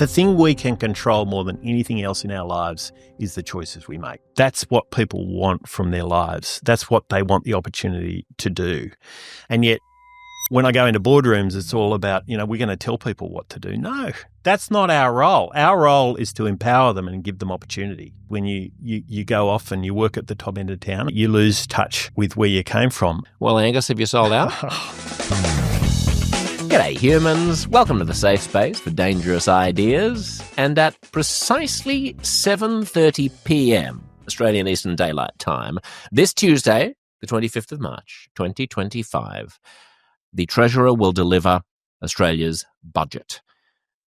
The thing we can control more than anything else in our lives is the choices we make. That's what people want from their lives. That's what they want the opportunity to do. And yet, when I go into boardrooms, it's all about, we're going to tell people what to do. No, that's not our role. Our role is to empower them and give them opportunity. When you go off and you work at the top end of town, you lose touch with where you came from. Well, Angus, have you sold out? G'day, humans. Welcome to the safe space for dangerous ideas. And at precisely 7:30 p.m. Australian Eastern Daylight Time, this Tuesday, the 25th of March, 2025, the Treasurer will deliver Australia's budget.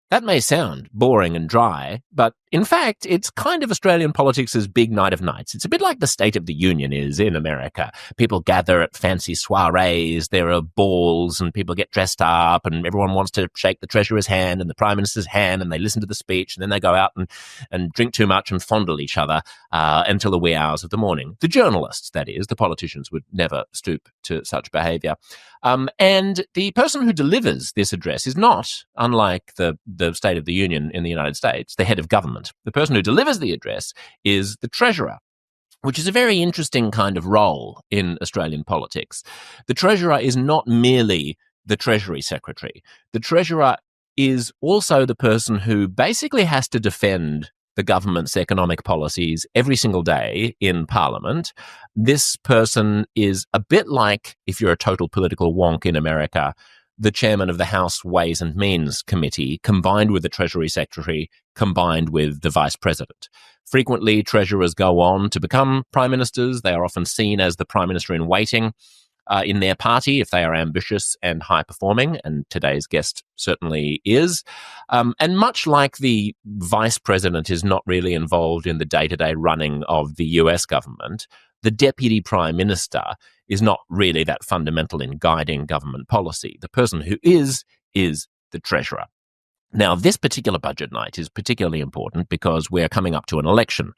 That may sound boring and dry, but in fact, it's kind of Australian politics' big night of nights. It's a bit like the State of the Union is in America. People gather at fancy soirees, there are balls, and people get dressed up, and everyone wants to shake the Treasurer's hand and the Prime Minister's hand, and they listen to the speech, and then they go out and drink too much and fondle each other until the wee hours of the morning. The journalists, that is, the politicians would never stoop to such behaviour. And the person who delivers this address is not, unlike the State of the Union in the United States, the head of government. The person who delivers the address is the Treasurer, which is a very interesting kind of role in Australian politics. The Treasurer is not merely the Treasury Secretary. The Treasurer is also the person who basically has to defend the government's economic policies every single day in Parliament. This person is a bit like, if you're a total political wonk in America, the chairman of the House Ways and Means Committee, combined with the Treasury Secretary, combined with the Vice President. Frequently, treasurers go on to become prime ministers. They are often seen as the prime minister in waiting in their party if they are ambitious and high-performing, and today's guest certainly is. And much like the Vice President is not really involved in the day-to-day running of the US government, the Deputy Prime Minister is not really that fundamental in guiding government policy. The person who is the Treasurer. Now, this particular budget night is particularly important because we're coming up to an election.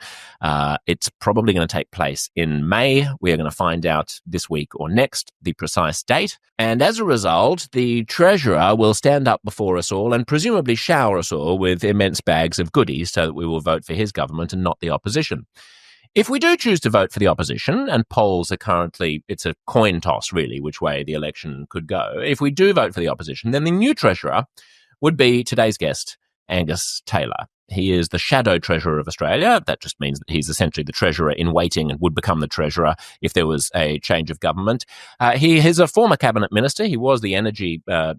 It's probably going to take place in May. We're going to find out this week or next the precise date. And as a result, the Treasurer will stand up before us all and presumably shower us all with immense bags of goodies so that we will vote for his government and not the opposition. If we do choose to vote for the opposition, and polls are currently, it's a coin toss really, which way the election could go. If we do vote for the opposition, then the new Treasurer would be today's guest, Angus Taylor. He is the shadow Treasurer of Australia. That just means that he's essentially the Treasurer in waiting and would become the Treasurer if there was a change of government. He is a former cabinet minister. He was the energy, the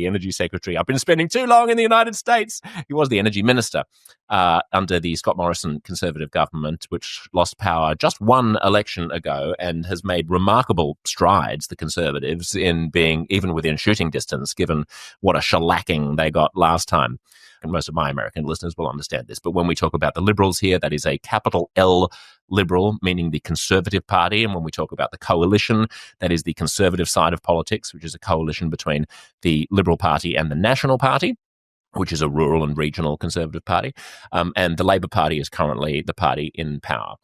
energy secretary. I've been spending too long in the United States. He was the energy minister under the Scott Morrison Conservative government, which lost power just one election ago and has made remarkable strides, the Conservatives, in being even within shooting distance, given what a shellacking they got last time. And most of my American listeners will understand this. But when we talk about the Liberals here, that is a capital L Liberal, meaning the Conservative Party. And when we talk about the coalition, that is the conservative side of politics, which is a coalition between the Liberal Party and the National Party, which is a rural and regional Conservative Party. And the Labor Party is currently the party in power.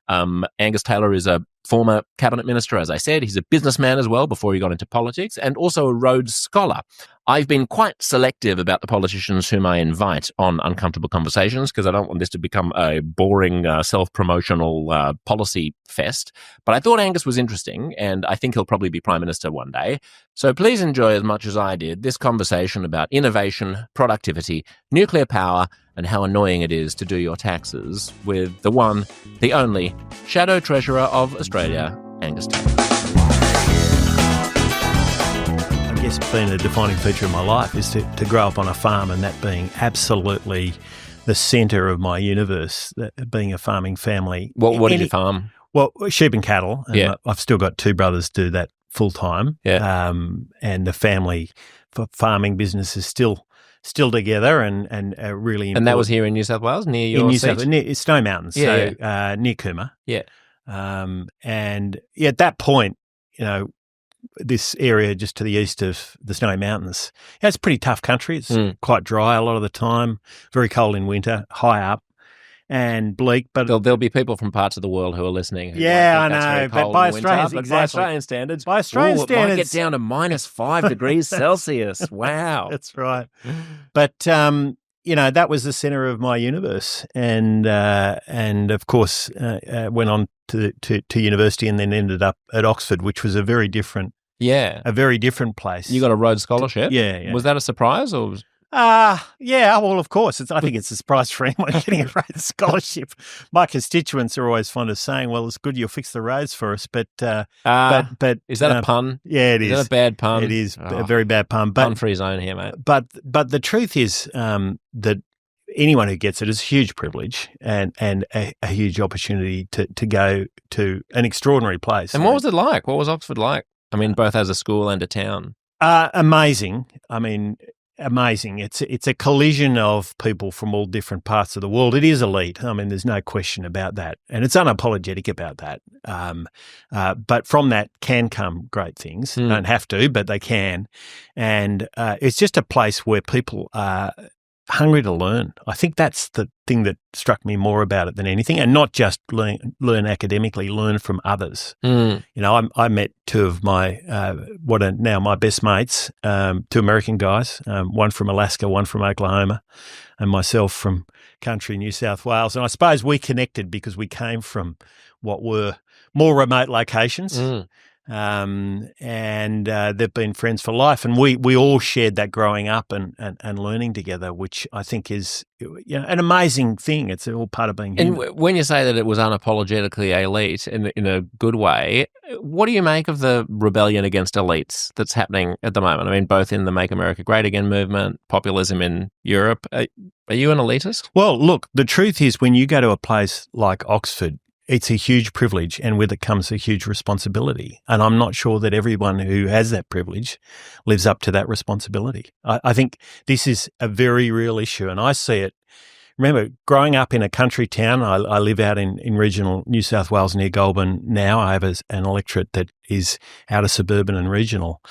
Angus Taylor is a former cabinet minister, as I said. He's a businessman as well before he got into politics, and also a Rhodes scholar. I've been quite selective about the politicians whom I invite on Uncomfortable Conversations because I don't want this to become a boring self-promotional policy fest. But I thought Angus was interesting, and I think he'll probably be Prime Minister one day. So please enjoy as much as I did this conversation about innovation, productivity, nuclear power, and how annoying it is to do your taxes with the one, the only, Shadow Treasurer of Australia, Angus Taylor. I guess being a defining feature of my life is to grow up on a farm, and that being absolutely the centre of my universe, being a farming family. What did you farm? Well, sheep and cattle. And yeah. I've still got two brothers do that full time. Yeah. And the family farming business is still together and really important. And that was here in New South Wales, near your seat? Near Snow Mountains, near Cooma. Yeah. And at that point, this area just to the east of the Snowy Mountains, it's a pretty tough country. It's quite dry a lot of the time, very cold in winter, high up and bleak. But there'll be people from parts of the world who are listening. I know, but by Australian standards, it might get down to -5 degrees Celsius. Wow, that's right. But that was the center of my universe, and of course went on to university and then ended up at Oxford, which was a very different place. You got a Rhodes scholarship. Yeah. Was that a surprise or? Yeah. Well, of course, I think it's a surprise for anyone getting a Rhodes scholarship. My constituents are always fond of saying, "Well, it's good you'll fix the roads for us," but is that a pun? Yeah, it is. Is that a bad pun? It is a very bad pun. But pun free zone here, mate. But the truth is that anyone who gets it is a huge privilege and a huge opportunity to go to an extraordinary place. And what was it like? What was Oxford like? I mean, both as a school and a town. Amazing. Amazing. It's a collision of people from all different parts of the world. It is elite. I mean, there's no question about that. And it's unapologetic about that. But from that can come great things. Don't have to, but they can. And it's just a place where people are hungry to learn. I think that's the thing that struck me more about it than anything, and not just learn academically, learn from others. I met two of my what are now my best mates, two American guys, one from Alaska, one from Oklahoma, and myself from country New South Wales. And I suppose we connected because we came from what were more remote locations. And they've been friends for life, and we all shared that growing up and learning together, which I think is an amazing thing. It's all part of being human. And when you say that it was unapologetically elite in a good way, what do you make of the rebellion against elites that's happening at the moment? I mean, both in the Make America Great Again movement, populism in Europe. Are you an elitist? Well, look, the truth is when you go to a place like Oxford, it's a huge privilege, and with it comes a huge responsibility. And I'm not sure that everyone who has that privilege lives up to that responsibility. I think this is a very real issue, and I see it. Remember, growing up in a country town, I live out in regional New South Wales near Goulburn now. I have an electorate that is out of suburban and regional.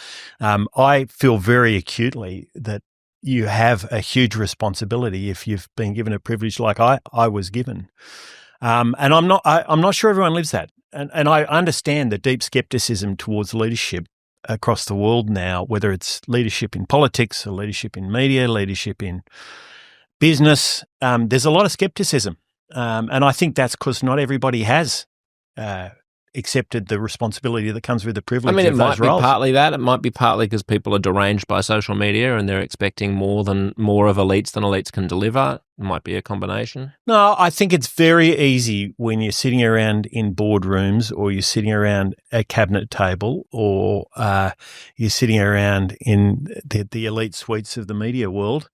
I feel very acutely that you have a huge responsibility if you've been given a privilege like I was given. And I'm not sure everyone lives that. And I understand the deep skepticism towards leadership across the world now, whether it's leadership in politics or leadership in media, leadership in business. There's a lot of skepticism. And I think that's because not everybody has accepted the responsibility that comes with the privilege of those roles. I mean, it might be partly that. It might be partly because people are deranged by social media and they're expecting more of elites than elites can deliver. It might be a combination. No, I think it's very easy when you're sitting around in boardrooms or you're sitting around a cabinet table or you're sitting around in the elite suites of the media world.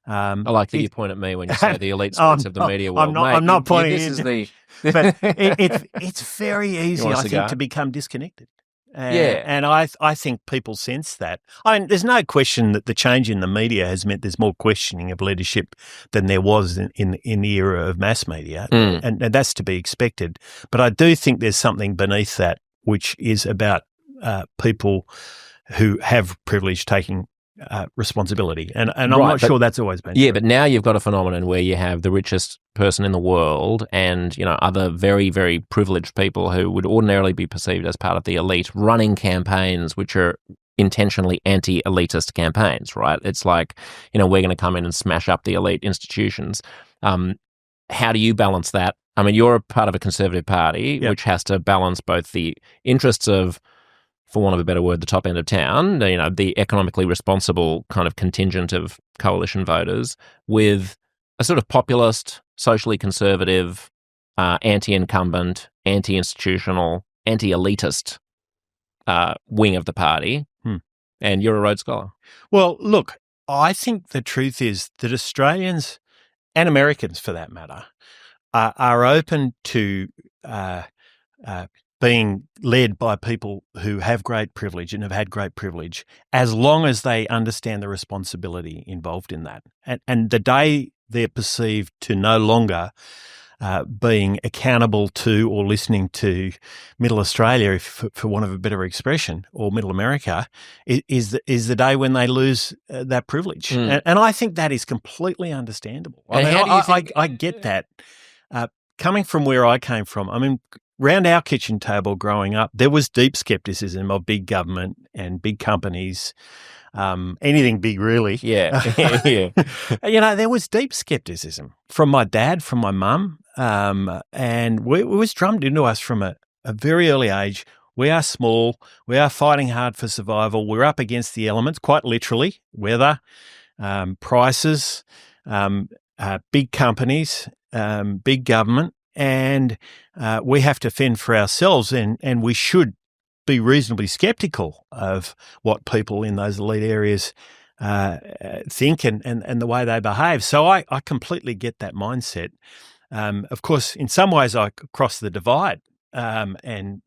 I like that you point at me when you say the elite suites of the media world. I'm not pointing this is the... But it's very easy, I think, to become disconnected. And I think people sense that. I mean, there's no question that the change in the media has meant there's more questioning of leadership than there was in the era of mass media, and that's to be expected. But I do think there's something beneath that, which is about people who have privilege taking responsibility. And I'm not sure that's always been true. But now you've got a phenomenon where you have the richest person in the world and, other very, very privileged people who would ordinarily be perceived as part of the elite running campaigns which are intentionally anti-elitist campaigns, right? It's like, we're going to come in and smash up the elite institutions. How do you balance that? I mean, you're a part of a Conservative Party which has to balance both the interests of, for want of a better word, the top end of town, the economically responsible kind of contingent of coalition voters, with a sort of populist, socially conservative, anti-incumbent, anti-institutional, anti-elitist wing of the party. And you're a Rhodes Scholar. Well, look, I think the truth is that Australians and Americans, for that matter, are open to being led by people who have great privilege and have had great privilege, as long as they understand the responsibility involved in that. And the day they're perceived to no longer being accountable to or listening to Middle Australia, for want of a better expression, or Middle America, is the day when they lose that privilege. And I think that is completely understandable. I get that. Coming from where I came from, I mean, around our kitchen table growing up, there was deep skepticism of big government and big companies anything big, really. Yeah. There was deep skepticism from my dad, from my mum, and it was drummed into us from a very early age. We are small. We are fighting hard for survival. We're up against the elements, quite literally, weather, prices, big companies, big government, and we have to fend for ourselves, and we should be reasonably sceptical of what people in those elite areas think and the way they behave. So I completely get that mindset. Of course, in some ways I crossed the divide. And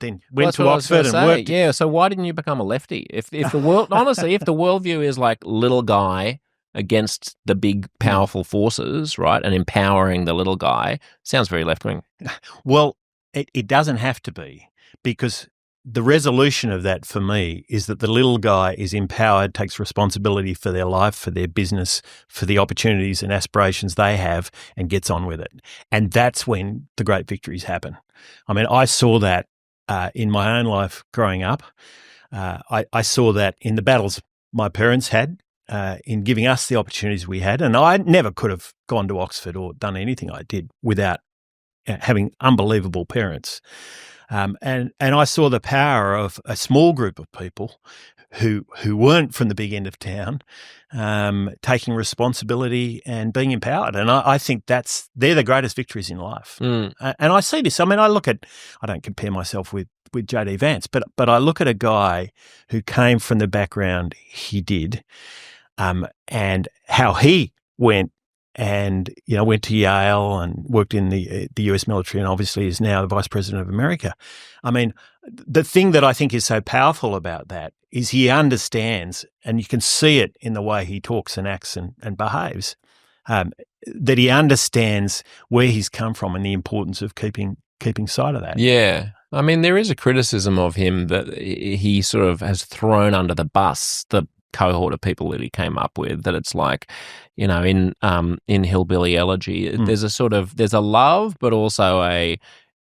then went to Oxford and worked. Yeah. So why didn't you become a lefty? If the world, honestly, if the worldview is like little guy against the big powerful forces, right, and empowering the little guy, sounds very left wing. Well, it doesn't have to be, because the resolution of that for me is that the little guy is empowered, takes responsibility for their life, for their business, for the opportunities and aspirations they have, and gets on with it. And that's when the great victories happen. I mean, I saw that in my own life growing up. I saw that in the battles my parents had in giving us the opportunities we had. And I never could have gone to Oxford or done anything I did without having unbelievable parents. And I saw the power of a small group of people who weren't from the big end of town, taking responsibility and being empowered. And I think they're the greatest victories in life. And I see this. I mean, I don't compare myself with J.D. Vance, but I look at a guy who came from the background he did, and how he went and went to Yale and worked in the US military, and obviously is now the Vice President of America. I mean, the thing that I think is so powerful about that is he understands, and you can see it in the way he talks and acts and behaves, that he understands where he's come from and the importance of keeping sight of that. Yeah. I mean, there is a criticism of him that he sort of has thrown under the bus the cohort of people that he came up with, that it's like, in Hillbilly Elegy, there's a love, but also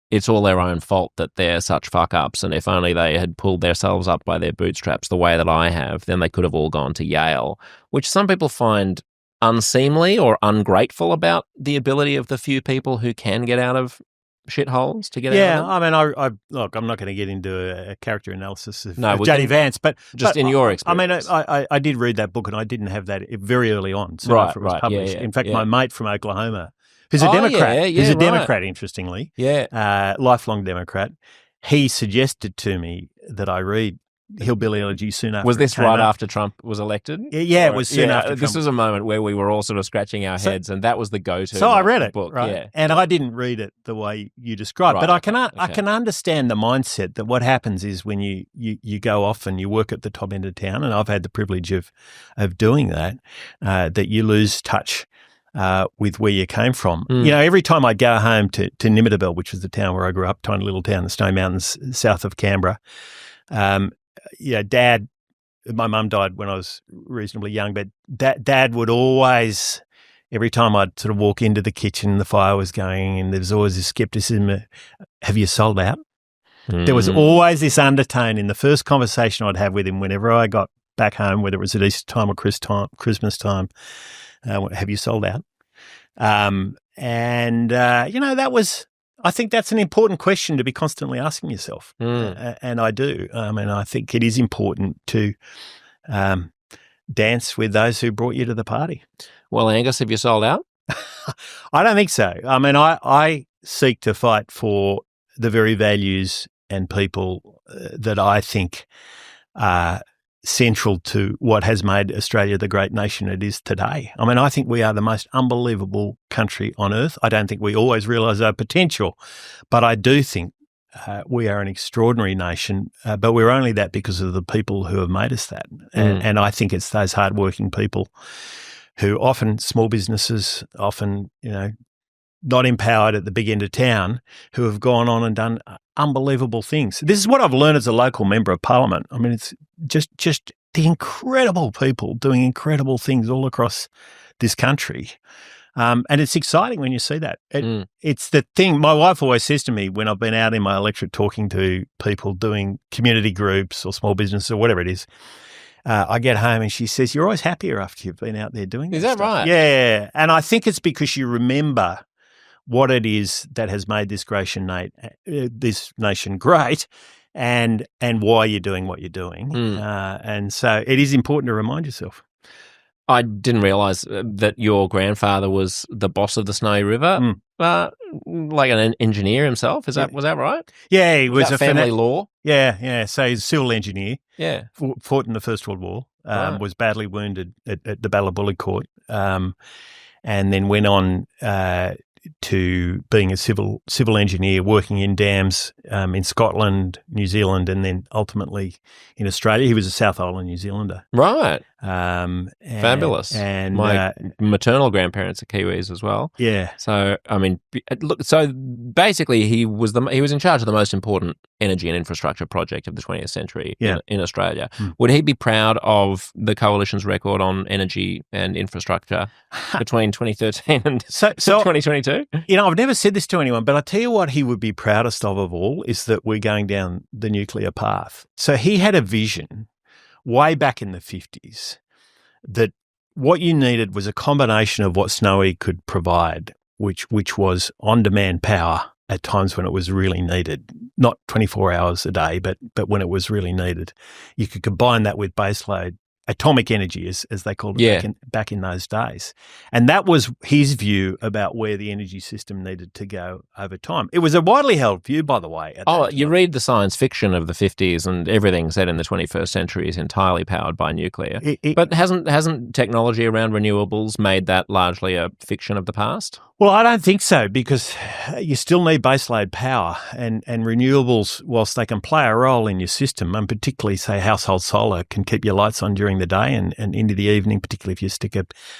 it's all their own fault that they're such fuck-ups, and if only they had pulled themselves up by their bootstraps the way that I have, then they could have all gone to Yale, which some people find unseemly or ungrateful about the ability of the few people who can get out of shitholes to get out of them. I mean, look, I'm not going to get into a character analysis of J.D. Vance, but in your experience. I mean, I did read that book, and I didn't have that very early on. So after it was published. Yeah, in fact, my mate from Oklahoma, who's a Democrat, Democrat, interestingly, lifelong Democrat, he suggested to me that I read Hillbilly Elegy soon after. Was this right after Trump was elected? Yeah, it was soon after Trump. This was a moment where we were all sort of scratching our heads, and that was the go-to. So I read it, book. right? Yeah. And I didn't read it the way you described, but I can understand the mindset that what happens is when you go off and you work at the top end of town, and I've had the privilege of doing that, that you lose touch with where you came from. Every time I go home to Nimidabel, which was the town where I grew up, tiny little town in the Snowy Mountains south of Canberra, Dad, my mum died when I was reasonably young, but Dad would always, every time I'd sort of walk into the kitchen, the fire was going, and there was always this skepticism, have you sold out? There was always this undertone in the first conversation I'd have with him whenever I got back home, whether it was at Easter time or Christmas time, have you sold out? That was, I think that's an important question to be constantly asking yourself. And I do. I mean, I think it is important to dance with those who brought you to the party. Well, Angus, have you sold out? I don't think so. I mean, I seek to fight for the very values and people that I think are central to what has made Australia the great nation it is today. I mean, I think we are the most unbelievable country on earth. I don't think we always realise our potential, but I do think we are an extraordinary nation, but we're only that because of the people who have made us that. And I think it's those hardworking people who often, small businesses, often, not empowered at the big end of town, who have gone on and done unbelievable things. This is what I've learned as a local member of parliament. I mean, it's just the incredible people doing incredible things all across this country. And it's exciting when you see that. It's the thing my wife always says to me when I've been out in my electorate talking to people doing community groups or small business or whatever it is. I get home and she says, "You're always happier after you've been out there doing Is that that stuff." right? Yeah. And I think it's because you remember what it is that has made this nation great and why you're doing what you're doing. And so it is important to remind yourself. I didn't realise that your grandfather was the boss of the Snowy River, like an engineer himself. Was that right? Yeah, he was a family law. Yeah. So he's a civil engineer. Yeah, fought in the First World War. Was badly wounded at the Ballabully Court, and then went on to being a civil engineer, working in dams in Scotland, New Zealand, and then ultimately in Australia. He was a South Island New Zealander. Right. Fabulous. And my maternal grandparents are Kiwis as well. Yeah. So I mean, look. So basically, he was in charge of the most important energy and infrastructure project of the 20th century in Australia. Would he be proud of the coalition's record on energy and infrastructure between 2013 and 2022? I've never said this to anyone, but I tell you what he would be proudest of all is that we're going down the nuclear path. So he had a vision way back in the 50s that what you needed was a combination of what Snowy could provide, which was on-demand power at times when it was really needed, not 24 hours a day, but when it was really needed. You could combine that with baseload atomic energy, as they called it back in those days. And that was his view about where the energy system needed to go over time. It was a widely held view, by the way. You read the science fiction of the 50s and everything set in the 21st century is entirely powered by nuclear. But hasn't technology around renewables made that largely a fiction of the past? Well, I don't think so, because you still need baseload power, and renewables, whilst they can play a role in your system, and particularly, say, household solar can keep your lights on during the day and into the evening, particularly if you stick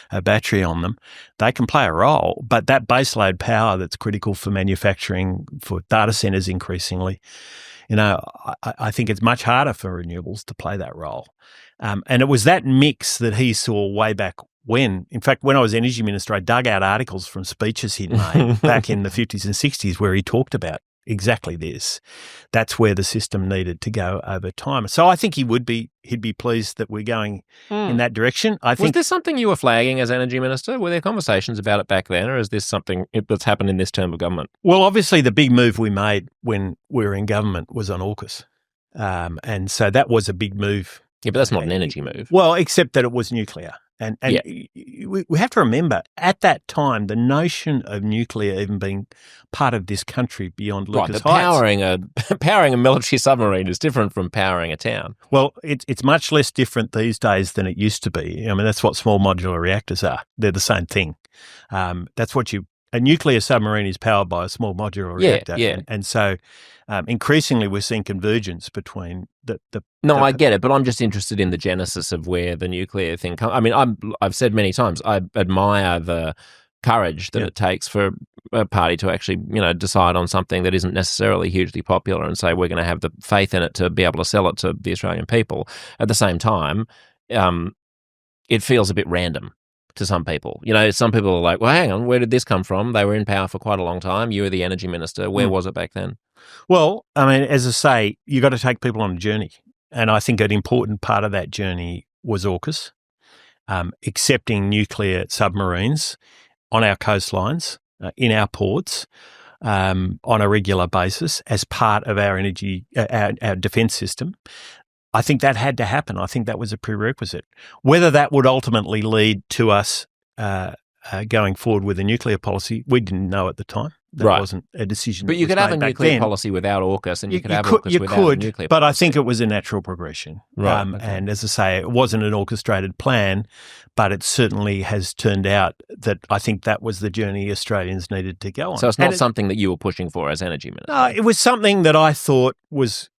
a battery on them, they can play a role. But that baseload power that's critical for manufacturing, for data centres increasingly, I think it's much harder for renewables to play that role. And it was that mix that he saw way back when. In fact, when I was Energy Minister, I dug out articles from speeches he'd made back in the 50s and 60s where he talked about exactly this. That's where the system needed to go over time. So I think he'd be pleased that we're going in that direction. Was this something you were flagging as Energy Minister? Were there conversations about it back then, or is this something that's happened in this term of government? Well, obviously the big move we made when we were in government was on AUKUS. And so that was a big move. Yeah, but that's not an energy move. Well, except that it was nuclear. And we have to remember, at that time, the notion of nuclear even being part of this country beyond Lucas Heights. Powering a military submarine is different from powering a town. Well, it's much less different these days than it used to be. I mean, that's what small modular reactors are. They're the same thing. That's what a nuclear submarine is powered by a small modular reactor. Yeah. And so increasingly we're seeing convergence between I get it, but I'm just interested in the genesis of where the nuclear thing comes. I mean, I've said many times, I admire the courage that it takes for a party to actually, decide on something that isn't necessarily hugely popular and say we're going to have the faith in it to be able to sell it to the Australian people. At the same time, it feels a bit random to some people. Some people are like, well, hang on, where did this come from? They were in power for quite a long time. You were the energy minister. Where was it back then? Well, I mean, as I say, you got to take people on a journey. And I think an important part of that journey was AUKUS, accepting nuclear submarines on our coastlines, in our ports, on a regular basis as part of our energy, our defence system. I think that had to happen. I think that was a prerequisite. Whether that would ultimately lead to us going forward with a nuclear policy, we didn't know at the time. That wasn't a decision. But you could have a nuclear policy without AUKUS, and you could have AUKUS without a nuclear policy. But I think it was a natural progression. Right. Okay. And as I say, it wasn't an orchestrated plan, but it certainly has turned out that I think that was the journey Australians needed to go on. So it's not something that you were pushing for as Energy Minister? No, it was something that I thought was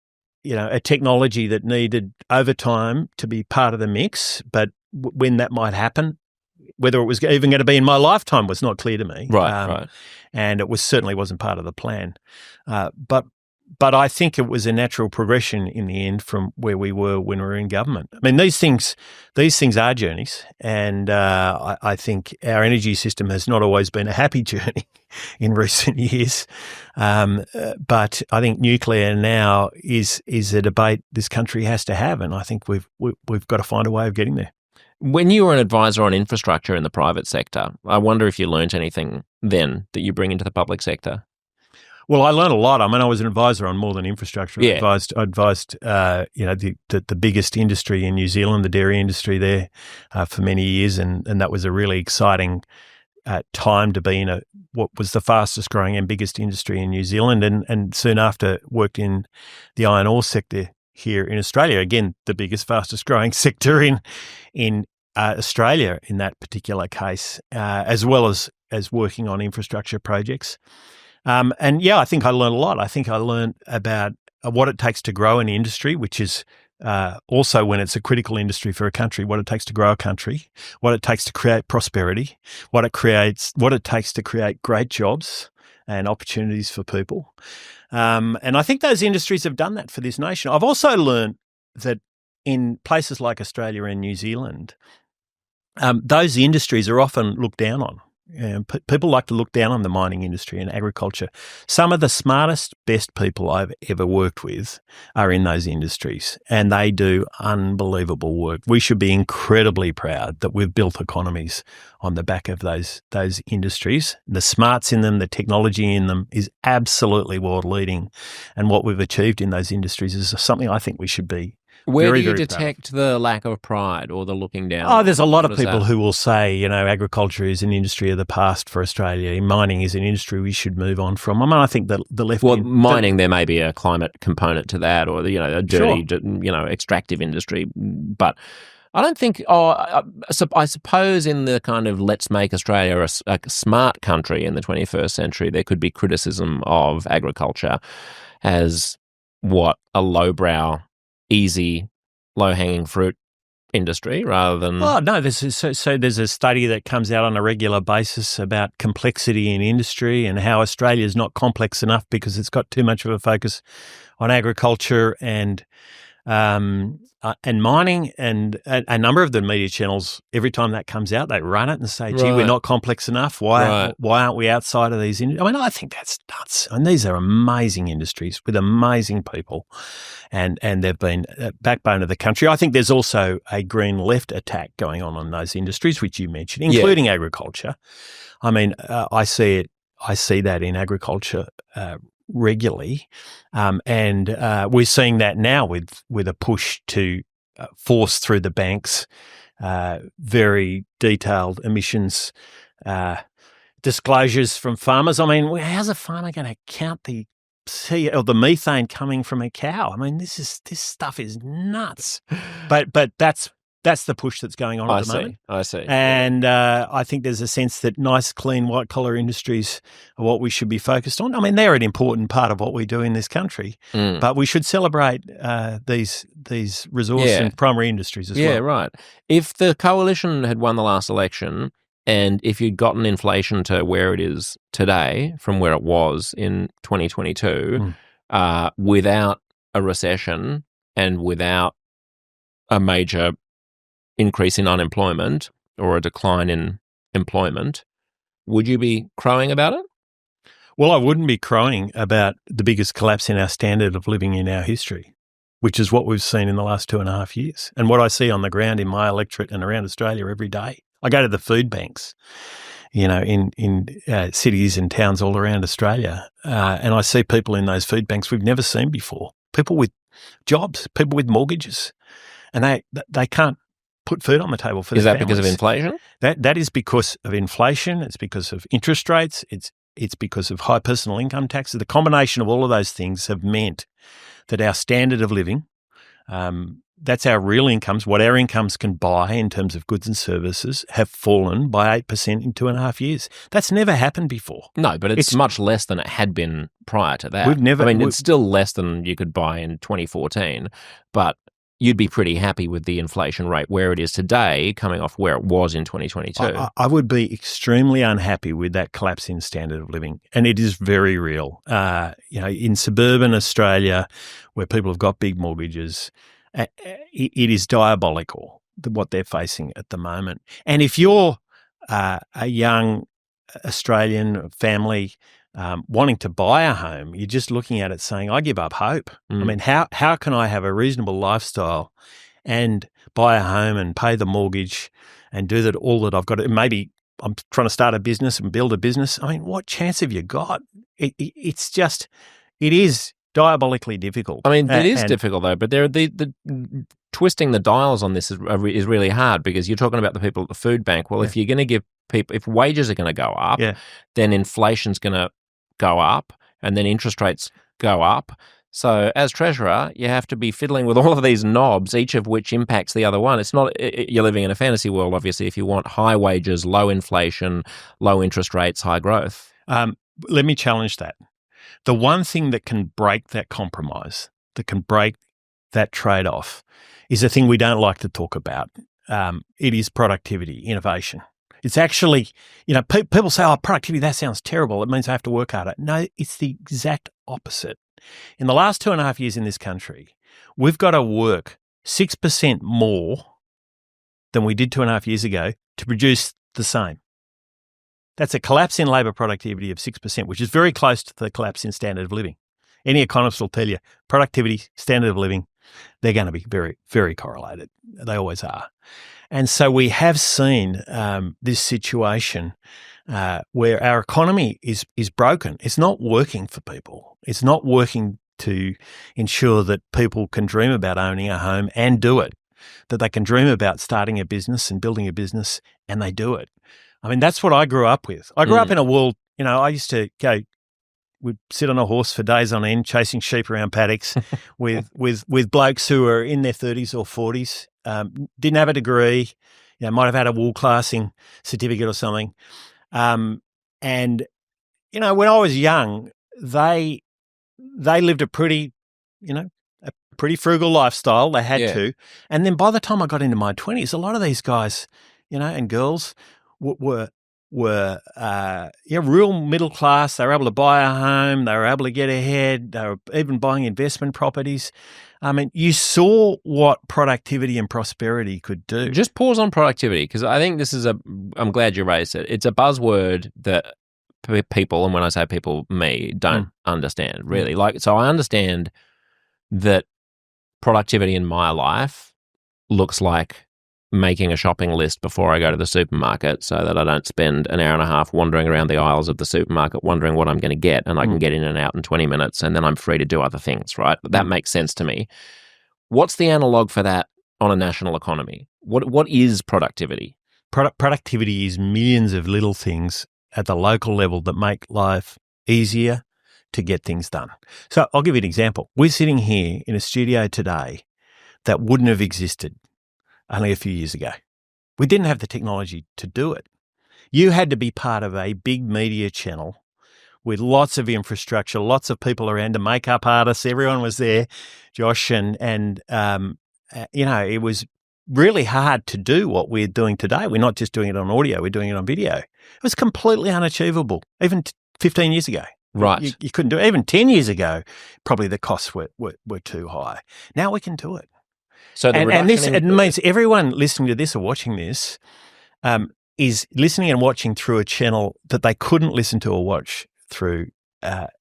a technology that needed over time to be part of the mix, but when that might happen, whether it was even going to be in my lifetime was not clear to me. Right. And it certainly wasn't part of the plan. But But I think it was a natural progression in the end from where we were when we were in government. I mean, these things are journeys, and I think our energy system has not always been a happy journey in recent years. But I think nuclear now is a debate this country has to have, and I think we've got to find a way of getting there. When you were an advisor on infrastructure in the private sector, I wonder if you learnt anything then that you bring into the public sector. Well, I learned a lot. I mean, I was an advisor on more than infrastructure. Yeah. I advised the biggest industry in New Zealand, the dairy industry there, for many years, and that was a really exciting time to be in what was the fastest growing and biggest industry in New Zealand, and soon after worked in the iron ore sector here in Australia. Again, the biggest, fastest growing sector in Australia in that particular case, as well as working on infrastructure projects. And yeah, I think I learned a lot. I think I learned about what it takes to grow an industry, which is also when it's a critical industry for a country, what it takes to grow a country, what it takes to create prosperity, what it takes to create great jobs and opportunities for people. And I think those industries have done that for this nation. I've also learned that in places like Australia and New Zealand, those industries are often looked down on. People like to look down on the mining industry and agriculture. Some of the smartest, best people I've ever worked with are in those industries, and they do unbelievable work. We should be incredibly proud that we've built economies on the back of those industries. The smarts in them, the technology in them is absolutely world-leading, and what we've achieved in those industries is something I think we should be Where very, do you very detect the lack of pride or the looking down? Oh, there's a lot of What is people that? who will say, agriculture is an industry of the past for Australia. Mining is an industry we should move on from. I mean, I think that the left... Well, mining, there may be a climate component to that, or a dirty, Sure. Extractive industry. But I don't think. I suppose in the kind of let's make Australia a smart country in the 21st century, there could be criticism of agriculture as a lowbrow, easy, low-hanging fruit industry rather than... Oh, no, there's a study that comes out on a regular basis about complexity in industry and how Australia is not complex enough because it's got too much of a focus on agriculture and mining, and a number of the media channels, every time that comes out, they run it and say, gee, we're not complex enough. Why aren't we outside of these industries? I mean, I think that's nuts. I mean, these are amazing industries with amazing people, and they've been a backbone of the country. I think there's also a green left attack going on those industries, which you mentioned, including agriculture. I mean, I see that in agriculture regularly, and we're seeing that now with a push to force through the banks very detailed emissions disclosures from farmers. I mean, how's a farmer going to count the methane coming from a cow? I mean, this stuff is nuts. But that's the push that's going on at the moment. I see. And I think there's a sense that nice, clean, white-collar industries are what we should be focused on. I mean, they're an important part of what we do in this country, but we should celebrate these resource and primary industries as well. Yeah, right. If the coalition had won the last election and if you'd gotten inflation to where it is today from where it was in 2022, without a recession and without a major increase in unemployment or a decline in employment, would you be crowing about it? Well, I wouldn't be crowing about the biggest collapse in our standard of living in our history, which is what we've seen in the last 2.5 years and what I see on the ground in my electorate and around Australia every day. I go to the food banks, in cities and towns all around Australia, and I see people in those food banks we've never seen before, people with jobs, people with mortgages, and they can't put food on the table for their families. Is that because of inflation? That is because of inflation. It's because of interest rates. It's because of high personal income taxes. The combination of all of those things have meant that our standard of living, that's our real incomes, what our incomes can buy in terms of goods and services, have fallen by 8% in 2.5 years. That's never happened before. No, but it's much less than it had been prior to that. It's still less than you could buy in 2014, but you'd be pretty happy with the inflation rate where it is today, coming off where it was in 2022. I would be extremely unhappy with that collapse in standard of living, and it is very real. In suburban Australia, where people have got big mortgages, it is diabolical what they're facing at the moment. And if you're a young Australian family wanting to buy a home, you're just looking at it saying, I give up hope. I mean, how can I have a reasonable lifestyle and buy a home and pay the mortgage and do all that I've got? Maybe I'm trying to start a business and build a business. I mean, what chance have you got? It is diabolically difficult. I mean, it is difficult though, but the twisting the dials on this is really hard, because you're talking about the people at the food bank. Well, if you're going to give people, if wages are going to go up, then inflation's going to go up, and then interest rates go up. So as treasurer, you have to be fiddling with all of these knobs, each of which impacts the other one. It's not, you're living in a fantasy world, obviously, if you want high wages, low inflation, low interest rates, high growth. Let me challenge that. The one thing that can break that compromise, that can break that trade-off, is a thing we don't like to talk about. It is productivity, innovation. It's actually, people say, productivity, that sounds terrible. It means I have to work harder. No, it's the exact opposite. In the last 2.5 years in this country, we've got to work 6% more than we did 2.5 years ago to produce the same. That's a collapse in labour productivity of 6%, which is very close to the collapse in standard of living. Any economist will tell you productivity, standard of living, they're going to be very, very correlated. They always are. And so we have seen this situation where our economy is broken. It's not working for people. It's not working to ensure that people can dream about owning a home and do it, that they can dream about starting a business and building a business, and they do it. I mean, that's what I grew up with. I grew up in a world, I used to we'd sit on a horse for days on end, chasing sheep around paddocks with blokes who were in their 30s or 40s, didn't have a degree, might have had a wool classing certificate or something. And, when I was young, they lived a pretty frugal lifestyle. They had to. And then by the time I got into my 20s, a lot of these guys, and girls were real middle class. They were able to buy a home. They were able to get ahead. They were even buying investment properties. I mean, you saw what productivity and prosperity could do. Just pause on productivity, because I think this is I'm glad you raised it. It's a buzzword that people, and when I say people, me, don't understand really. So I understand that productivity in my life looks like making a shopping list before I go to the supermarket so that I don't spend an hour and a half wandering around the aisles of the supermarket wondering what I'm going to get, and I can get in and out in 20 minutes and then I'm free to do other things, right? That makes sense to me. What's the analog for that on a national economy? What is productivity? Productivity is millions of little things at the local level that make life easier to get things done. So I'll give you an example. We're sitting here in a studio today that wouldn't have existed only a few years ago. We didn't have the technology to do it. You had to be part of a big media channel with lots of infrastructure, lots of people around, the makeup artists, everyone was there, Josh, and it was really hard to do what we're doing today. We're not just doing it on audio, we're doing it on video. It was completely unachievable, even 15 years ago. Right. You couldn't do it. Even 10 years ago, probably the costs were too high. Now we can do it. So it means everyone listening to this or watching this is listening and watching through a channel that they couldn't listen to or watch through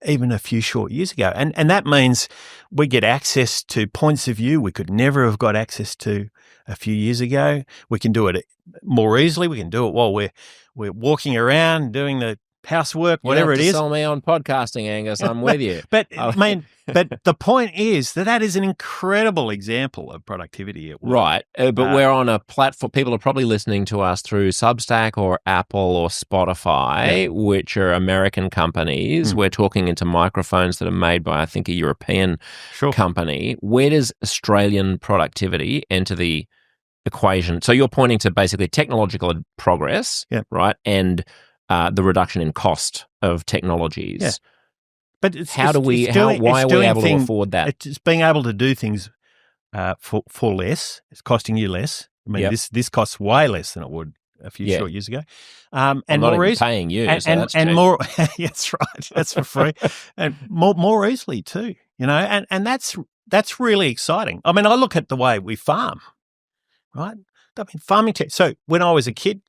even a few short years ago. And that means we get access to points of view we could never have got access to a few years ago. We can do it more easily. We can do it while we're walking around doing the housework, whatever it is. Sell me on podcasting, Angus. I'm with you. But the point is that is an incredible example of productivity at work. Right. But we're on a platform. People are probably listening to us through Substack or Apple or Spotify, which are American companies. We're talking into microphones that are made by, I think, a European company. Where does Australian productivity enter the equation? So you're pointing to basically technological progress, right? And the reduction in cost of technologies. Yeah. But why are we able to afford that? It's being able to do things for less. It's costing you less. I mean, this costs way less than it would a few short years ago. And I'm not even paying you, and more. That's right. That's for free, and more easily too. And that's really exciting. I mean, I look at the way we farm, right? I mean, farming. So when I was a kid,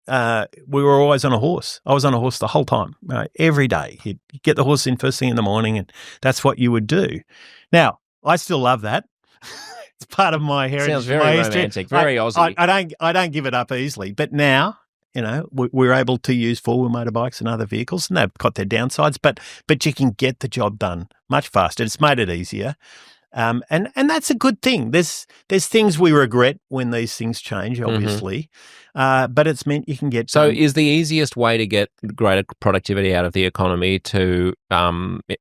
we were always on a horse. I was on a horse the whole time, right? Every day. You'd get the horse in first thing in the morning, and that's what you would do. Now, I still love that. It's part of my heritage. Sounds very romantic, very Aussie. I don't give it up easily. But now, we're able to use four-wheel motorbikes and other vehicles, and they've got their downsides, but you can get the job done much faster. It's made it easier. And that's a good thing. There's things we regret when these things change, obviously, but it's meant you can get. So, is the easiest way to get greater productivity out of the economy to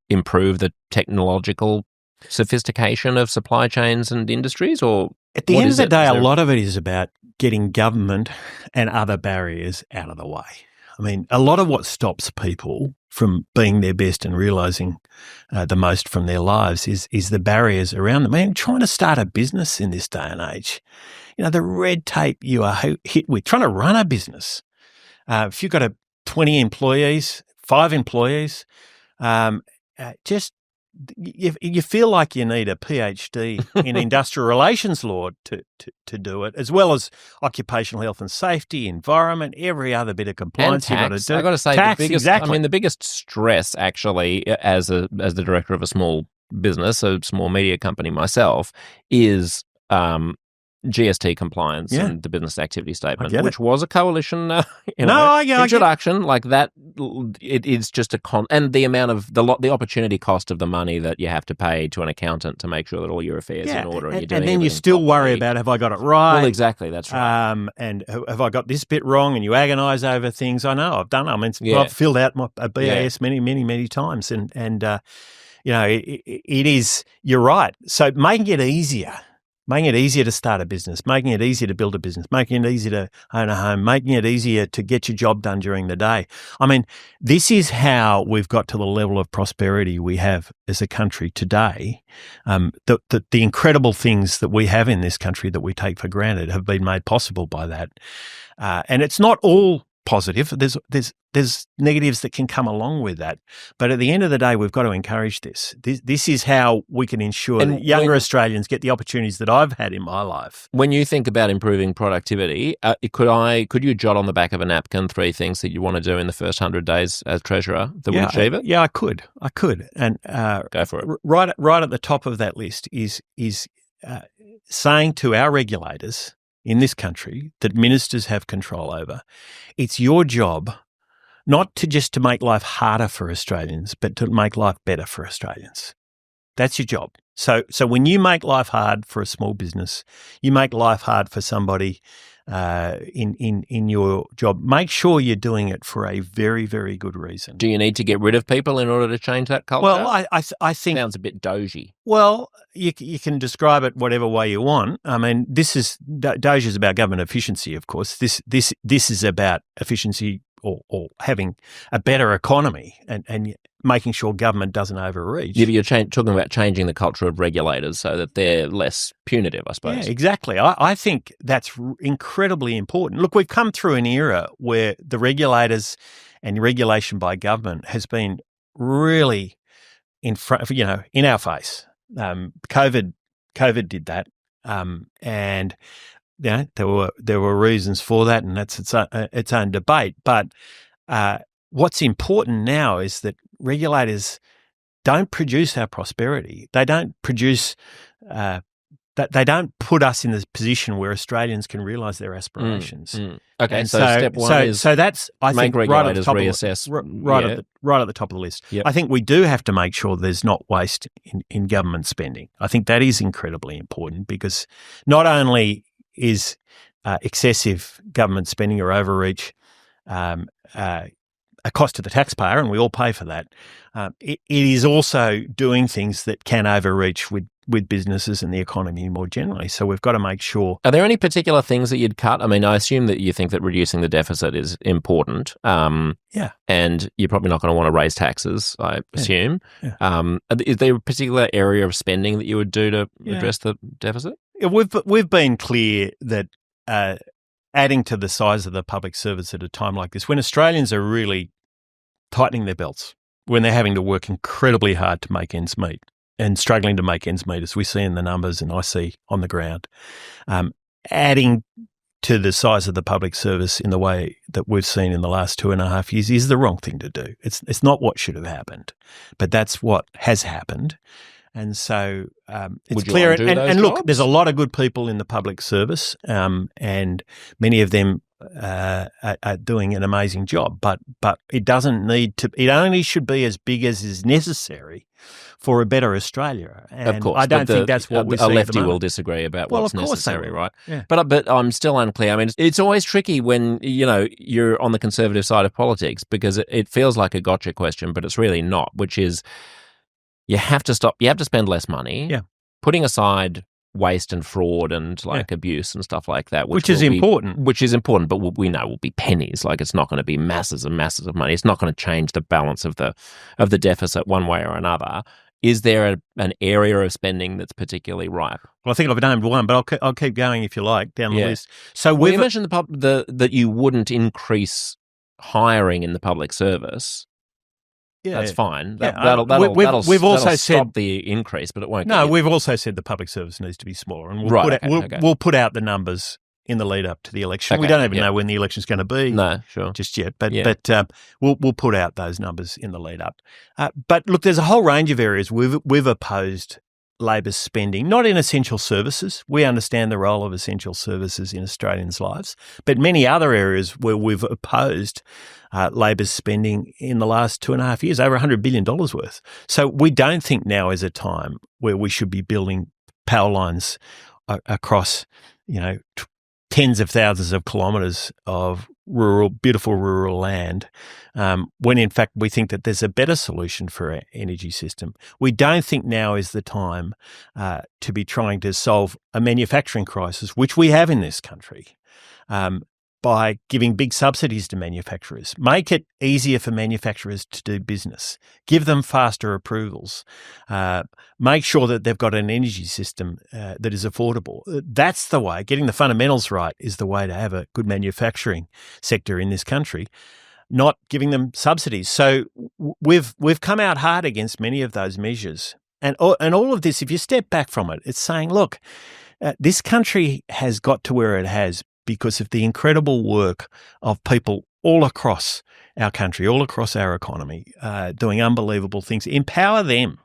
improve the technological sophistication of supply chains and industries, or at the end of the day, a lot of it is about getting government and other barriers out of the way. I mean, a lot of what stops people from being their best and realising the most from their lives is the barriers around them. I mean, trying to start a business in this day and age, the red tape you are hit with, trying to run a business. If you've got 20 employees, 5 employees, you feel like you need a PhD in industrial relations law to do it, as well as occupational health and safety, environment, every other bit of compliance you've got to do. I've got to say, tax, exactly. The biggest stress actually, as the director of a small business, a small media company myself, is GST compliance and the business activity statement, which was a coalition introduction like that. It is just and the amount of the opportunity cost of the money that you have to pay to an accountant to make sure that all your affairs are in order, and then you still worry about, have I got it right? Well, exactly, that's right. And have I got this bit wrong? And you agonise over things. I know I've done. I mean, I've filled out a BAS many times, and it is. You're right. So making it easier to start a business, making it easier to build a business, making it easier to own a home, making it easier to get your job done during the day. I mean, this is how we've got to the level of prosperity we have as a country today. The incredible things that we have in this country that we take for granted have been made possible by that. And it's not all positive. There's negatives that can come along with that. But at the end of the day, we've got to encourage this. This is how we can ensure that younger Australians get the opportunities that I've had in my life. When you think about improving productivity, could you jot on the back of a napkin 3 things that you want to do in the first 100 days as treasurer that would achieve it? Yeah, I could. And go for it. Right at the top of that list is saying to our regulators in this country that ministers have control over, it's your job not to make life harder for Australians, but to make life better for Australians. That's your job. So when you make life hard for a small business, you make life hard for somebody in your job, make sure you're doing it for a very, very good reason. Do you need to get rid of people in order to change that culture? Well, I think... Sounds a bit doji. Well, you can describe it whatever way you want. I mean, doji is about government efficiency, of course. This is about efficiency or having a better economy and making sure government doesn't overreach. Yeah, but you're talking about changing the culture of regulators so that they're less punitive, I suppose. Yeah, exactly. I think that's incredibly important. Look, we've come through an era where the regulators and regulation by government has been really in our face. COVID did that, and there were reasons for that, and that's its own debate. But what's important now is that regulators don't produce our prosperity. They don't produce. They don't put us in this position where Australians can realise their aspirations. Okay, and so step one is that's I think regulators reassess right at the top of the list. Yep. I think we do have to make sure there's not waste in government spending. I think that is incredibly important because not only is excessive government spending or overreach a cost to the taxpayer, and we all pay for that. It is also doing things that can overreach with businesses and the economy more generally. So we've got to make sure. Are there any particular things that you'd cut? I mean, I assume that you think that reducing the deficit is important. Yeah. And you're probably not going to want to raise taxes, I assume. Yeah. Is there a particular area of spending that you would do to address the deficit? we've been clear that adding to the size of the public service at a time like this, when Australians are really tightening their belts, when they're having to work incredibly hard to make ends meet and struggling to make ends meet, as we see in the numbers and I see on the ground, adding to the size of the public service in the way that we've seen in the last 2.5 years is the wrong thing to do. It's not what should have happened, but that's what has happened. And so it's clear. And look, there's a lot of good people in the public service, and many of them are doing an amazing job. But it doesn't need to. It only should be as big as is necessary for a better Australia. And of course, I don't think that's what we see. A lefty will disagree about what's necessary, right? Yeah. But I'm still unclear. I mean, it's always tricky when you're on the conservative side of politics because it feels like a gotcha question, but it's really not. Which is, you have to stop. You have to spend less money. Yeah. Putting aside waste and fraud and abuse and stuff like that, which is important. But we know will be pennies. Like, it's not going to be masses and masses of money. It's not going to change the balance of the deficit one way or another. Is there an area of spending that's particularly ripe? Well, I think I've named one, but I'll keep going if you like down the list. So you mentioned that you wouldn't increase hiring in the public service. Yeah, that's fine. That'll stop the increase, but it won't. No, we've also said the public service needs to be smaller, and we'll put out the numbers in the lead up to the election. We don't even know when the election's going to be. No, sure, just yet. But we'll put out those numbers in the lead up. But look, there's a whole range of areas we've opposed Labor's spending, not in essential services. We understand the role of essential services in Australians' lives, but many other areas where we've opposed Labor's spending in the last 2.5 years, over $100 billion worth. So we don't think now is a time where we should be building power lines across, tens of thousands of kilometres of beautiful rural land, when in fact we think that there's a better solution for our energy system. We don't think now is the time to be trying to solve a manufacturing crisis, which we have in this country, by giving big subsidies to manufacturers. Make it easier for manufacturers to do business. Give them faster approvals. Make sure that they've got an energy system that is affordable. That's the way. Getting the fundamentals right is the way to have a good manufacturing sector in this country, not giving them subsidies. So we've come out hard against many of those measures. And all of this, if you step back from it, it's saying, look, this country has got to where it has because of the incredible work of people all across our country, all across our economy, doing unbelievable things. Empower them.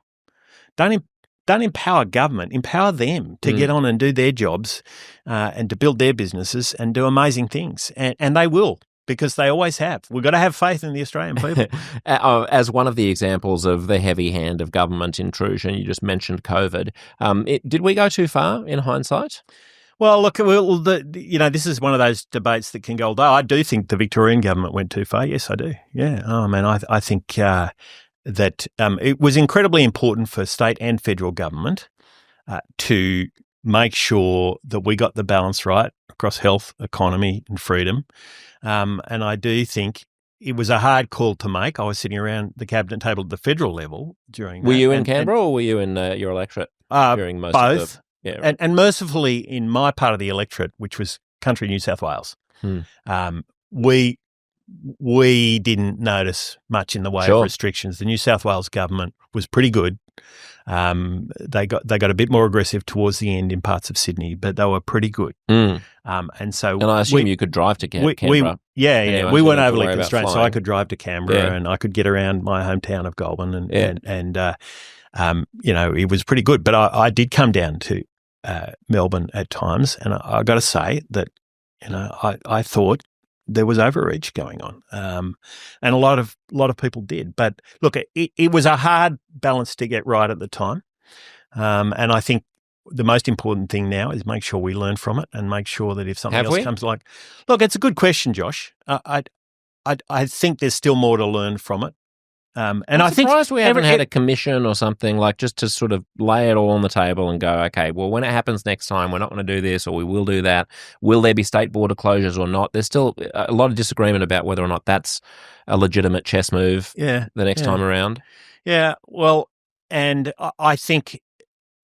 Don't empower government. Empower them to get on and do their jobs and to build their businesses and do amazing things. And they will, because they always have. We've got to have faith in the Australian people. As one of the examples of the heavy hand of government intrusion, you just mentioned COVID. Did we go too far in hindsight? Well, look, this is one of those debates that can go all day. I do think the Victorian government went too far. Yes, I do. Yeah. Oh, man, I think that it was incredibly important for state and federal government to make sure that we got the balance right across health, economy and freedom. And I do think it was a hard call to make. I was sitting around the cabinet table at the federal level during that. Were you in Canberra or were you in your electorate during most both. of the... Yeah, right. And mercifully, in my part of the electorate, which was country New South Wales, we didn't notice much in the way of restrictions. The New South Wales government was pretty good. They got a bit more aggressive towards the end in parts of Sydney, but they were pretty good. And I assume you could drive to Canberra. We weren't overly constrained, so I could drive to Canberra and I could get around my hometown of Goulburn, it was pretty good. But I did come down to Melbourne at times, and I got to say that I thought there was overreach going on, and a lot of people did. But look, it was a hard balance to get right at the time, and I think the most important thing now is make sure we learn from it and make sure that if something else comes look, it's a good question, Josh. I think there's still more to learn from it. I'm surprised we haven't had a commission or something, like just to sort of lay it all on the table and go, okay, well, when it happens next time, we're not going to do this or we will do that. Will there be state border closures or not? There's still a lot of disagreement about whether or not that's a legitimate chess move the next time around. Yeah, well, and I think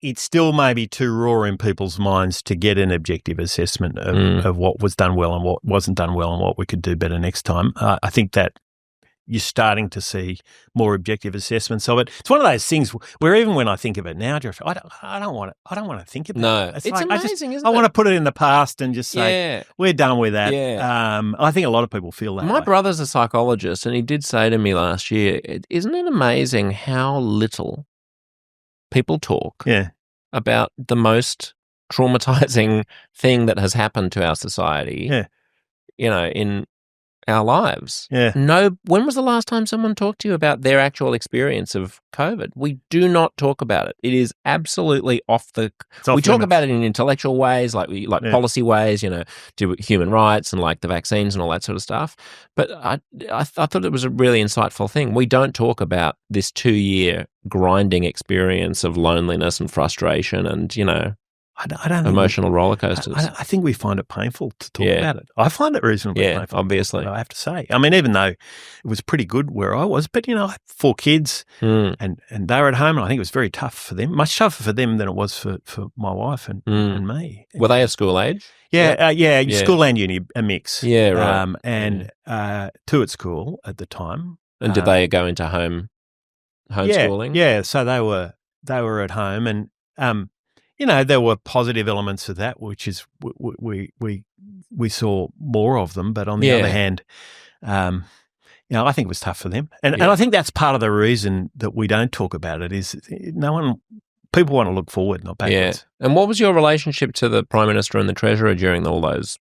it's still maybe too raw in people's minds to get an objective assessment of what was done well and what wasn't done well and what we could do better next time. I think that you're starting to see more objective assessments of it. It's one of those things where even when I think of it now, Jeff, I don't want to think about it. No, it's like, amazing, isn't it? I want to put it in the past and just say, we're done with that. Yeah. I think a lot of people feel that My way. brother's a psychologist, and he did say to me last year, isn't it amazing how little people talk about the most traumatizing thing that has happened to our society, in our lives? When was the last time someone talked to you about their actual experience of COVID? We do not talk about it. It is absolutely we talk about it in intellectual ways, like policy ways, to human rights and like the vaccines and all that sort of stuff. But I thought it was a really insightful thing. We don't talk about this 2-year grinding experience of loneliness and frustration and, I don't emotional roller coasters. I think we find it painful to talk about it. I find it reasonably painful. Obviously. I have to say. I mean, even though it was pretty good where I was, but, I had 4 kids and they were at home, and I think it was very tough for them, much tougher for them than it was for my wife and me. Were they of school age? Yeah, school and uni, a mix. Yeah, right. And 2 at school at the time. And did they go into homeschooling? Yeah, so they were at home, and there were positive elements of that, which is we saw more of them. But on the other hand, I think it was tough for them, and I think that's part of the reason that we don't talk about it is people want to look forward, not backwards. Yeah. And what was your relationship to the Prime Minister and the Treasurer during all those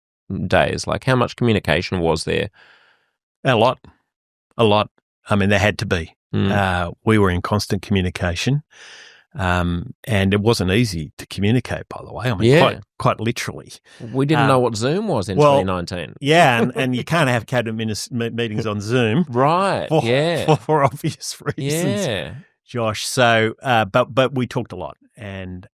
days? Like, how much communication was there? A lot. I mean, there had to be. We were in constant communication. And it wasn't easy to communicate, by the way. I mean, quite literally. We didn't know what Zoom was in 2019. Yeah, and you can't have cabinet meetings on Zoom. Right, for obvious reasons. Yeah. Josh. So, but we talked a lot, and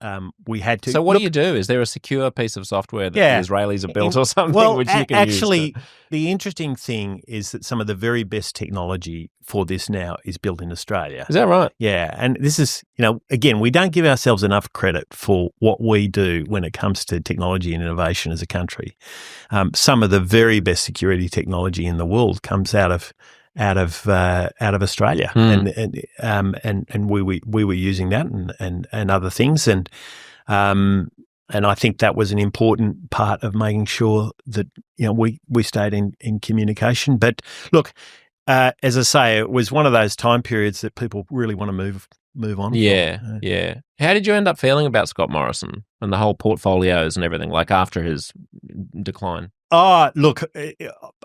we had to. So, what do you do? Is there a secure piece of software that the Israelis have built or something which you can actually, use? The interesting thing is that some of the very best technology for this now is built in Australia. Is that right? Yeah, and this is, again, we don't give ourselves enough credit for what we do when it comes to technology and innovation as a country. Some of the very best security technology in the world comes out of Australia, and we were using that and other things, and I think that was an important part of making sure that we stayed in communication. But look, as I say, it was one of those time periods that people really want to move on. Yeah. How did you end up feeling about Scott Morrison and the whole portfolios and everything, like after his decline? Oh, look,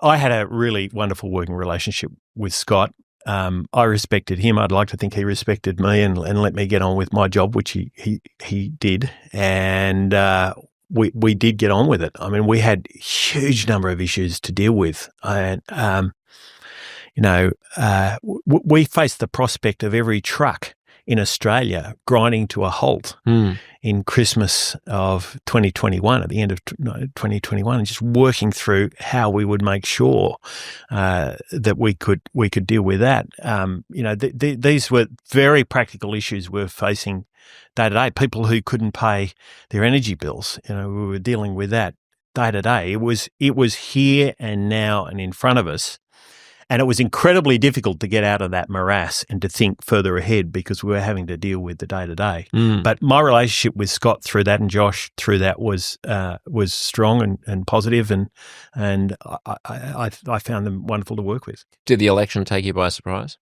I had a really wonderful working relationship with Scott. I respected him. I'd like to think he respected me and let me get on with my job, which he did. And we did get on with it. I mean, we had a huge number of issues to deal with. And, we faced the prospect of every truck in Australia grinding to a halt in Christmas of 2021, at the end of 2021, and just working through how we would make sure that we could deal with that. These were very practical issues we're facing day to day. People who couldn't pay their energy bills, we were dealing with that day to day. It was here and now and in front of us. And it was incredibly difficult to get out of that morass and to think further ahead because we were having to deal with the day-to-day. But my relationship with Scott through that and Josh through that was strong and positive, and I found them wonderful to work with. Did the election take you by surprise?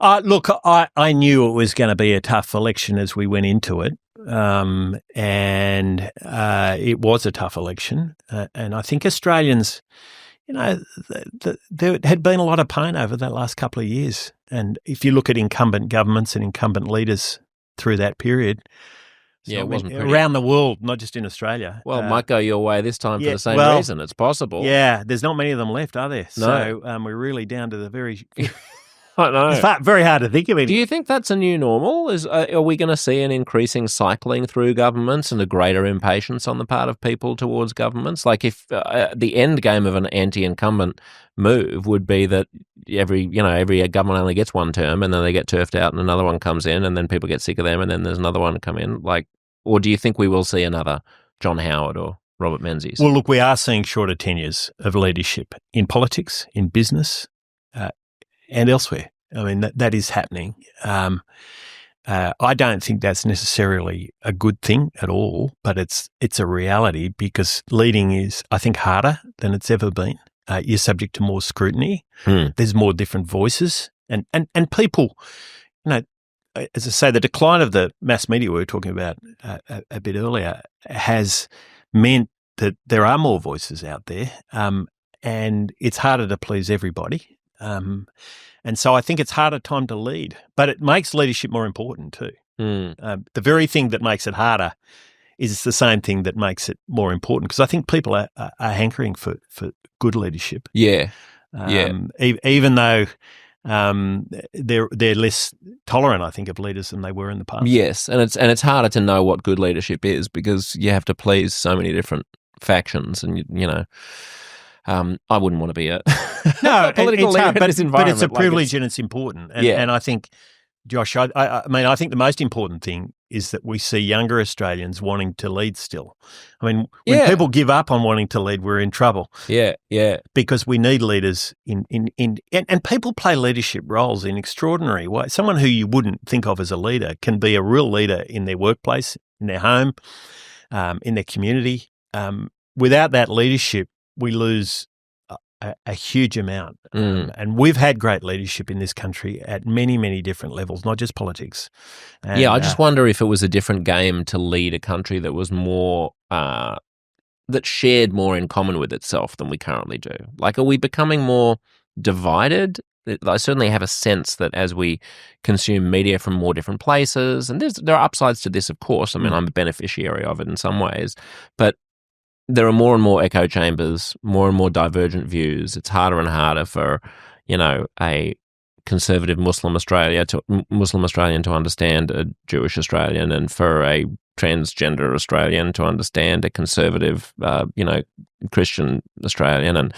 Look, I knew it was going to be a tough election as we went into it, and it was a tough election. And I think Australians... there had been a lot of pain over that last couple of years. And if you look at incumbent governments and incumbent leaders through that period, it wasn't pretty. Around the world, not just in Australia. Well, it might go your way this time for the same reason. It's possible. Yeah, there's not many of them left, are there? No. So we're really down to the very I know. It's very hard to think of it. Do you think that's a new normal? Are we going to see an increasing cycling through governments and a greater impatience on the part of people towards governments? Like if the end game of an anti-incumbent move would be that every government only gets one term and then they get turfed out and another one comes in and then people get sick of them and then there's another one come in. Or do you think we will see another John Howard or Robert Menzies? Well, look, we are seeing shorter tenures of leadership in politics, in business, and elsewhere. I mean, that is happening. I don't think that's necessarily a good thing at all, but it's a reality because leading is, I think, harder than it's ever been. You're subject to more scrutiny. There's more different voices, and people, as I say, the decline of the mass media we were talking about a bit earlier has meant that there are more voices out there, and it's harder to please everybody. And so I think it's harder time to lead, but it makes leadership more important too. The very thing that makes it harder is the same thing that makes it more important because I think people are hankering for good leadership. Yeah, even though they're less tolerant, I think, of leaders than they were in the past. Yes, and it's harder to know what good leadership is because you have to please so many different factions, and I wouldn't want to be a political leader in this environment. But it's a privilege and it's important. And I think, Josh, I mean, I think the most important thing is that we see younger Australians wanting to lead still. I mean, when people give up on wanting to lead, we're in trouble. Yeah. Because we need leaders and people play leadership roles in extraordinary ways. Someone who you wouldn't think of as a leader can be a real leader in their workplace, in their home, in their community. Without that leadership, we lose a huge amount. And we've had great leadership in this country at many, many different levels, not just politics. And, I just wonder if it was a different game to lead a country that was more, that shared more in common with itself than we currently do. Like, are we becoming more divided? I certainly have a sense that as we consume media from more different places, and there are upsides to this, of course. I mean, I'm a beneficiary of it in some ways, but there are more and more echo chambers, more and more divergent views. It's harder and harder for, a conservative Muslim Australian to understand a Jewish Australian, and for a transgender Australian to understand a conservative, Christian Australian. And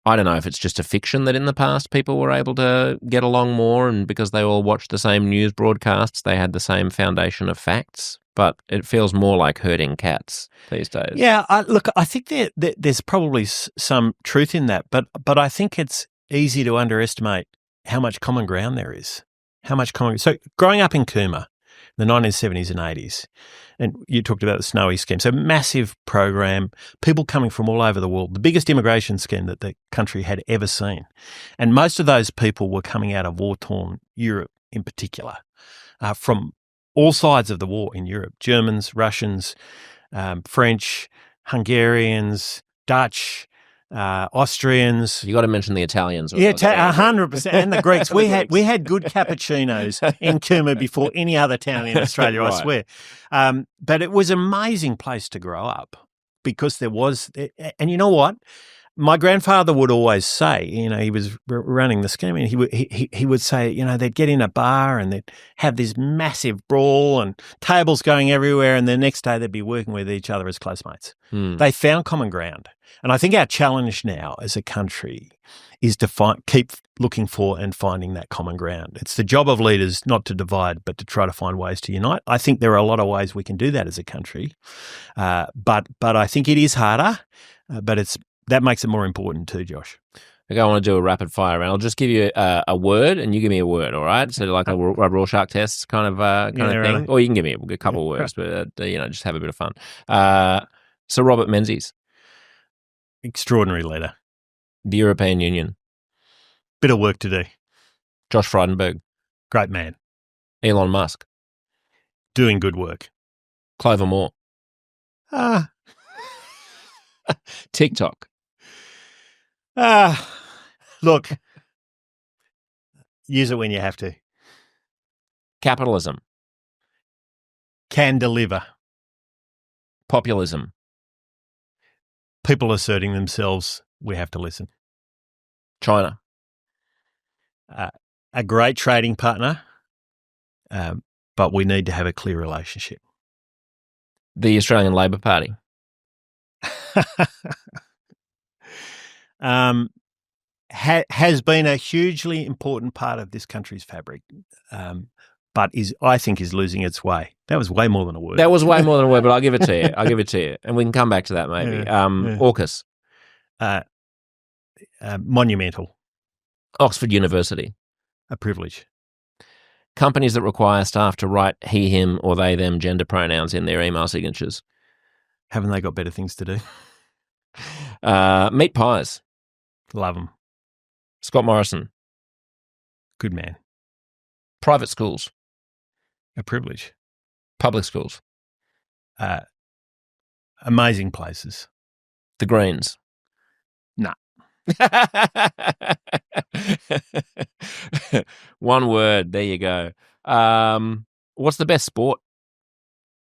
I don't know if it's just a fiction that in the past people were able to get along more, and because they all watched the same news broadcasts, they had the same foundation of facts. But it feels more like herding cats these days. Yeah, I think there's probably some truth in that, but I think it's easy to underestimate how much common ground there is. So growing up in Cooma, the 1970s and 80s, and you talked about the Snowy scheme, so massive program, people coming from all over the world, the biggest immigration scheme that the country had ever seen. And most of those people were coming out of war-torn Europe in particular, from all sides of the war in Europe: Germans, Russians, French, Hungarians, Dutch, Austrians. You got to mention the Italians. 100%, and the Greeks. We had good cappuccinos in Cooma before any other town in Australia, right. I swear. But it was an amazing place to grow up because there was, and you know what? My grandfather would always say, he was running the scheme, and he would say, they'd get in a bar and they'd have this massive brawl and tables going everywhere, and the next day they'd be working with each other as close mates. They found common ground. And I think our challenge now as a country is to keep looking for and finding that common ground. It's the job of leaders not to divide, but to try to find ways to unite. I think there are a lot of ways we can do that as a country, but I think it is harder, but that makes it more important too, Josh. Okay, I want to do a rapid fire round. I'll just give you a word, and you give me a word, all right? So like a Rorschach test kind of thing. Right. Or you can give me a couple of words, but just have a bit of fun. So Robert Menzies. Extraordinary leader. The European Union. Bit of work to do. Josh Frydenberg. Great man. Elon Musk. Doing good work. Clover Moore. TikTok. Look, use it when you have to. Capitalism. Can deliver. Populism. People asserting themselves, we have to listen. China. a great trading partner, but we need to have a clear relationship. The Australian Labor Party. Has been a hugely important part of this country's fabric, but I think is losing its way. That was way more than a word. That was way more than a word, but I'll give it to you. And we can come back to that maybe. AUKUS. Monumental. Oxford University. A privilege. Companies that require staff to write he, him, or they, them gender pronouns in their email signatures. Haven't they got better things to do? Meat pies. Love them. Scott Morrison. Good man. Private schools. A privilege. Public schools. Amazing places. The Greens. Nah. One word. There you go. What's the best sport?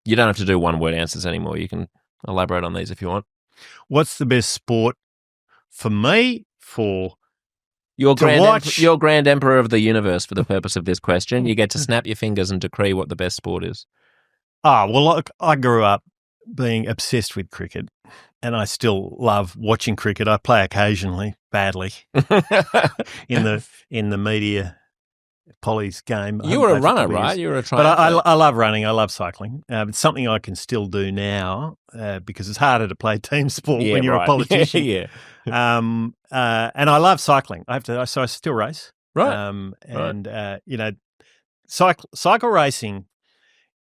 You don't have to do one-word answers anymore. You can elaborate on these if you want. What's the best sport for me? For your grand emperor of the universe, for the purpose of this question, you get to snap your fingers and decree what the best sport is. Well, look, I grew up being obsessed with cricket, and I still love watching cricket. I play occasionally, badly, in the media Polly's game. You were a runner, right? You were a triathlete. But I love running. I love cycling. It's something I can still do now because it's harder to play team sport when you're a politician. Yeah. And I love cycling. So I still race. Right. Cycle racing,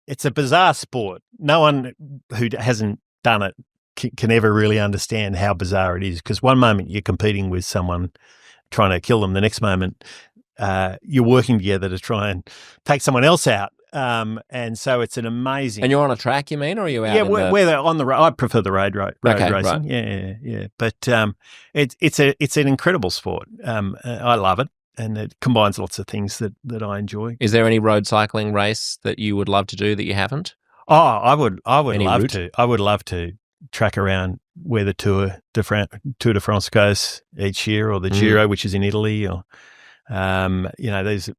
it's a bizarre sport. No one who hasn't done it can ever really understand how bizarre it is, because one moment you're competing with someone trying to kill them, the next moment you're working together to try and take someone else out. And so it's an amazing. And you're on a track, you mean, or are you out? Yeah, we're on the road. I prefer the road racing. Right. Yeah. But it's an incredible sport. I love it, and it combines lots of things that I enjoy. Is there any road cycling race that you would love to do that you haven't? Oh, I would Any love route? to. I would love to track around where the Tour de France goes each year, or the Giro, which is in Italy, or these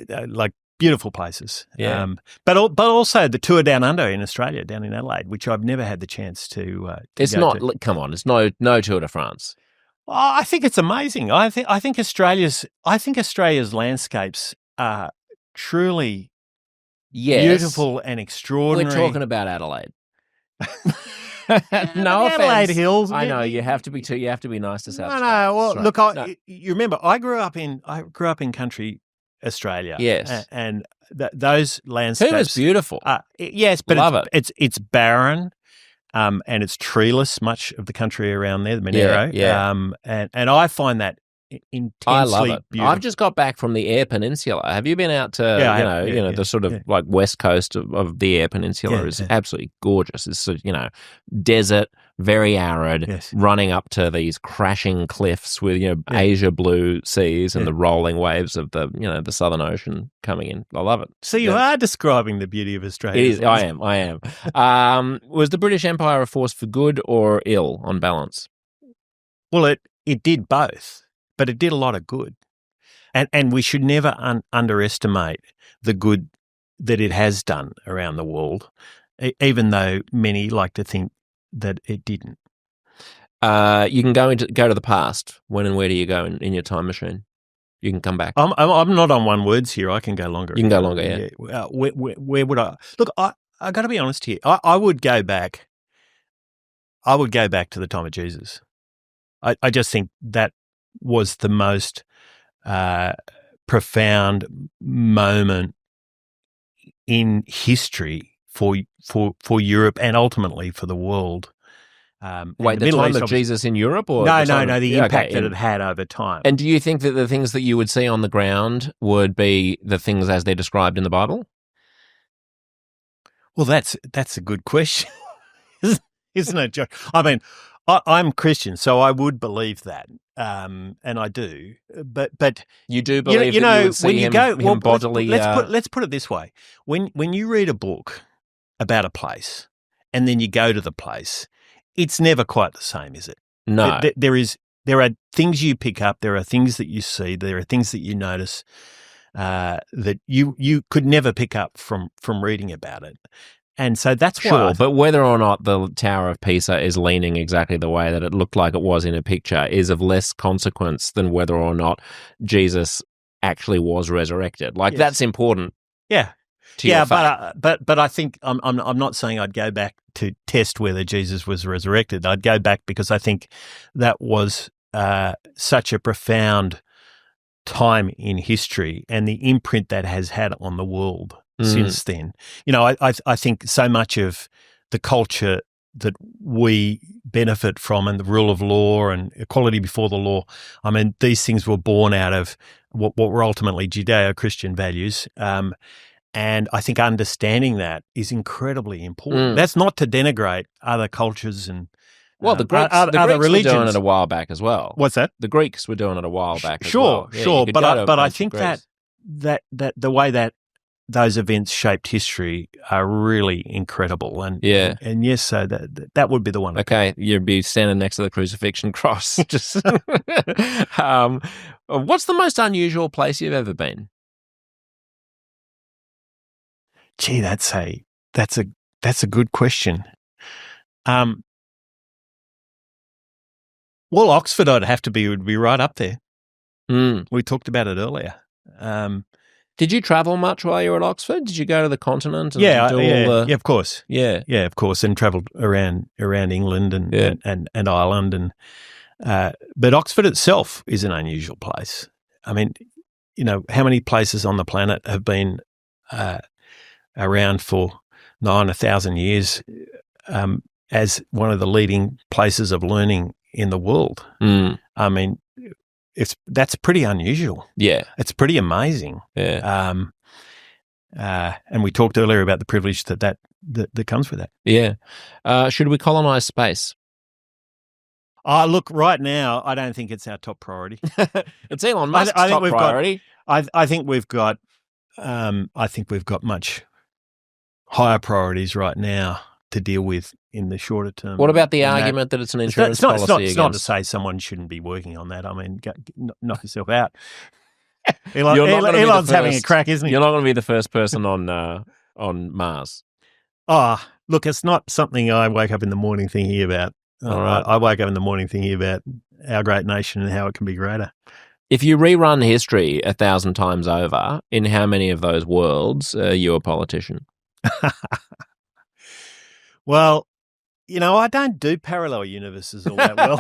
like beautiful places. Yeah. But also the Tour Down Under in Australia, down in Adelaide, which I've never had the chance to It's go not. to. Come on, it's no Tour de France. Oh, I think it's amazing. I think Australia's landscapes are truly beautiful and extraordinary. We're talking about Adelaide. No offense. Adelaide Hills. I know you have to be nice to South. No. Well, right. look, you remember I grew up in country Australia. Yes, and those landscapes. It was beautiful. Yes, but Love it's barren, and it's treeless. Much of the country around there, the Monero. Yeah. And I find that intensely I love it. beautiful. I've just got back from the Eyre Peninsula. Have you been out to the sort of like west coast of the Eyre Peninsula? Is absolutely gorgeous. It's desert, very arid, running up to these crashing cliffs with azure blue seas and the rolling waves of the Southern Ocean coming in. I love it. So you are describing the beauty of Australia. It is. I am. Was the British Empire a force for good or ill on balance? Well, it did both. But it did a lot of good. And we should never underestimate the good that it has done around the world, even though many like to think that it didn't. You can go to the past. When and where do you go in your time machine? You can come back. I'm not on one words here. I can go longer. You can go longer, yeah. Where would I look? I got to be honest here. I would go back. I would go back to the time of Jesus. I just think that was the most profound moment in history for Europe and ultimately for the world. Wait, the time of Jesus in Europe, or no, the impact that it had over time. And do you think that the things that you would see on the ground would be the things as they're described in the Bible? Well, that's a good question, isn't it, John? I mean, I'm Christian, so I would believe that, and I do. But you do believe that you would see when you go bodily. Let's put it this way: when you read a book about a place, and then you go to the place, it's never quite the same, is it? No, there is There are things you pick up, there are things that you see, there are things that you notice that you could never pick up from reading about it. And so that's why. Sure, but whether or not the Tower of Pisa is leaning exactly the way that it looked like it was in a picture is of less consequence than whether or not Jesus actually was resurrected. Like, Yes. that's important. Yeah. To your Yeah, but I think I'm not saying I'd go back to test whether Jesus was resurrected. I'd go back because I think that was such a profound time in history and the imprint that has had on the world since then. You know, I think so much of the culture that we benefit from and the rule of law and equality before the law, I mean, these things were born out of what were ultimately Judeo-Christian values. And I think understanding that is incredibly important. That's not to denigrate other cultures and well, the Greeks, other religions. were doing it a while back as well. What's that? The Greeks were doing it a while back as Sure, well. Yeah, sure. But I think Greece. that the way that those events shaped history are really incredible. And yes, so that would be the one. Okay, you'd be standing next to the crucifixion cross. Just what's the most unusual place you've ever been? Gee, that's a good question. Well, Oxford, would be right up there. We talked about it earlier. Did you travel much while you were at Oxford? Did you go to the continent? And yeah, yeah, of course. Yeah, of course, and travelled around England and Ireland, and but Oxford itself is an unusual place. I mean, you know, how many places on the planet have been around for 1,000 years as one of the leading places of learning in the world? I mean, that's pretty unusual. Yeah, it's pretty amazing. Yeah, and we talked earlier about the privilege that comes with that. Yeah. Should we colonize space? Look, right now, I don't think it's our top priority. It's Elon Musk's top priority. I think we've got much higher priorities right now to deal with in the shorter term. What about the argument that it's an insurance policy? It's not to say someone shouldn't be working on that. I mean, knock yourself out. Elon's having a crack, isn't he? You're not going to be the first person on Mars. Look, it's not something I wake up in the morning thinking about. I wake up in the morning thinking about our great nation and how it can be greater. If you rerun history 1,000 times over, in how many of those worlds are you a politician? Well, you know, I don't do parallel universes all that well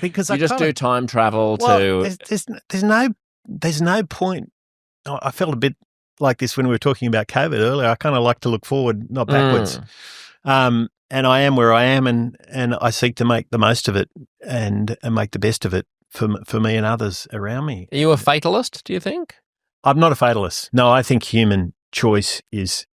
because you just do time travel to. There's no point. I felt a bit like this when we were talking about COVID earlier. I kind of like to look forward, not backwards. And I am where I am, and I seek to make the most of it and make the best of it for me and others around me. Are you a fatalist, do you think? I'm not a fatalist. No, I think human choice is